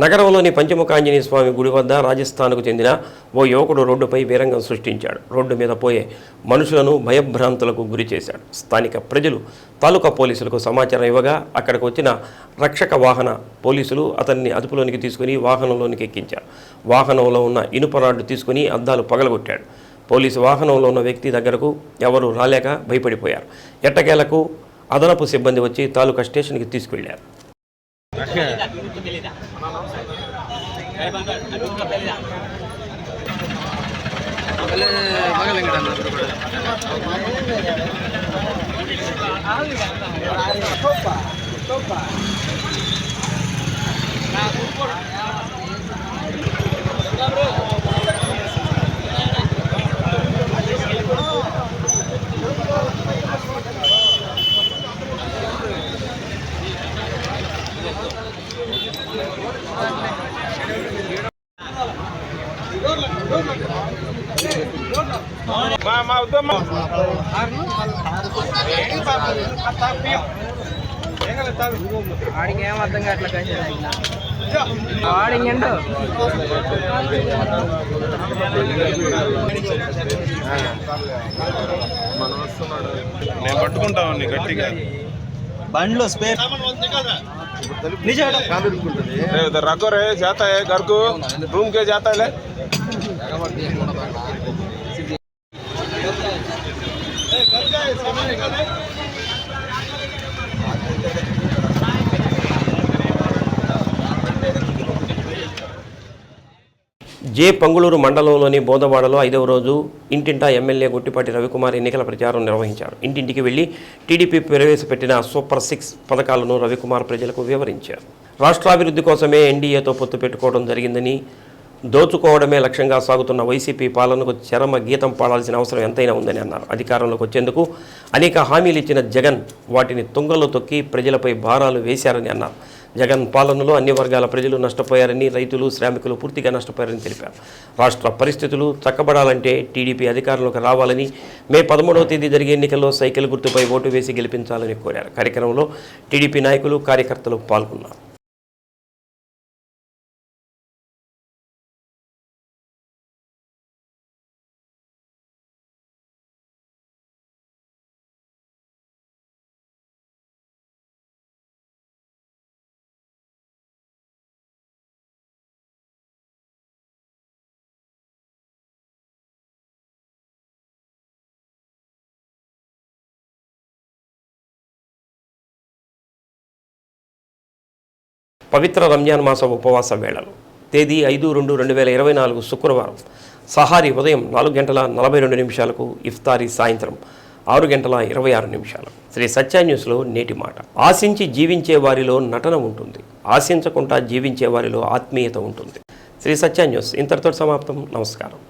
నగరంలోని పంచముఖ ఆంజనేయ స్వామి గుడి వద్ద రాజస్థాన్కు చెందిన ఓ యువకుడు రోడ్డుపై వీరంగం సృష్టించాడు. రోడ్డు మీద పోయే మనుషులను భయభ్రాంతులకు గురి చేశాడు. స్థానిక ప్రజలు తాలూకా పోలీసులకు సమాచారం ఇవ్వగా అక్కడికి వచ్చిన రక్షక వాహన పోలీసులు అతన్ని అదుపులోనికి తీసుకుని వాహనంలోనికి ఎక్కించారు. వాహనంలో ఉన్న ఇనుప రాడ్డు తీసుకుని అద్దాలు పగలగొట్టాడు. పోలీసు వాహనంలో ఉన్న వ్యక్తి దగ్గరకు ఎవరూ రాలేక భయపడిపోయారు. ఎట్టకేలకు అదనపు సిబ్బంది వచ్చి తాలూకా స్టేషన్కి తీసుకెళ్లారు. ఆడికి ఏం అర్థం కావట్లేదు ఆడింగండు నేను పట్టుకుంటాను గట్టిగా బండ్లో స్పేర్ रखो रे जाता है घर को रूम के जाता है జే పంగుళూరు మండలంలోని బోదవాడలో 5వ రోజు ఇంటింటా ఎమ్మెల్యే గుట్టిపాటి రవికుమార్ ఎన్నికల ప్రచారం నిర్వహించారు. ఇంటింటికి వెళ్లి టీడీపీ ప్రవేశపెట్టిన సూపర్ 6 పథకాలను రవికుమార్ ప్రజలకు వివరించారు. రాష్ట్రాభివృద్ధి కోసమే ఎన్డీఏతో పొత్తు పెట్టుకోవడం జరిగిందని, దోచుకోవడమే లక్ష్యంగా సాగుతున్న వైసీపీ పాలనకు చరమ గీతం పాడాల్సిన అవసరం ఎంతైనా ఉందని అన్నారు. అధికారంలోకి వచ్చేందుకు అనేక హామీలు ఇచ్చిన జగన్ వాటిని తుంగలో తొక్కి ప్రజలపై భారాలు వేశారని అన్నారు. జగన్ పాలనలో అన్ని వర్గాల ప్రజలు నష్టపోయారని, రైతులు, శ్రామికులు పూర్తిగా నష్టపోయారని తెలిపారు. రాష్ట్ర పరిస్థితులు చక్కబడాలంటే టీడీపీ అధికారంలోకి రావాలని, మే 13వ తేదీ జరిగే ఎన్నికల్లో సైకిల్ గుర్తుపై ఓటు వేసి గెలిపించాలని కోరారు. కార్యక్రమంలో టీడీపీ నాయకులు, కార్యకర్తలు పాల్గొన్నారు. పవిత్ర రంజాన్ మాస ఉపవాస వేళలు తేదీ 5/2/2024 శుక్రవారం సహారీ ఉదయం 4:42 ఇఫ్తారీ సాయంత్రం 6:26 శ్రీ సత్య న్యూస్లో నేటి మాట. ఆశించి జీవించే వారిలో నటన ఉంటుంది, ఆశించకుండా జీవించే వారిలో ఆత్మీయత ఉంటుంది. శ్రీ సత్య న్యూస్ ఇంతటితో సమాప్తం. నమస్కారం.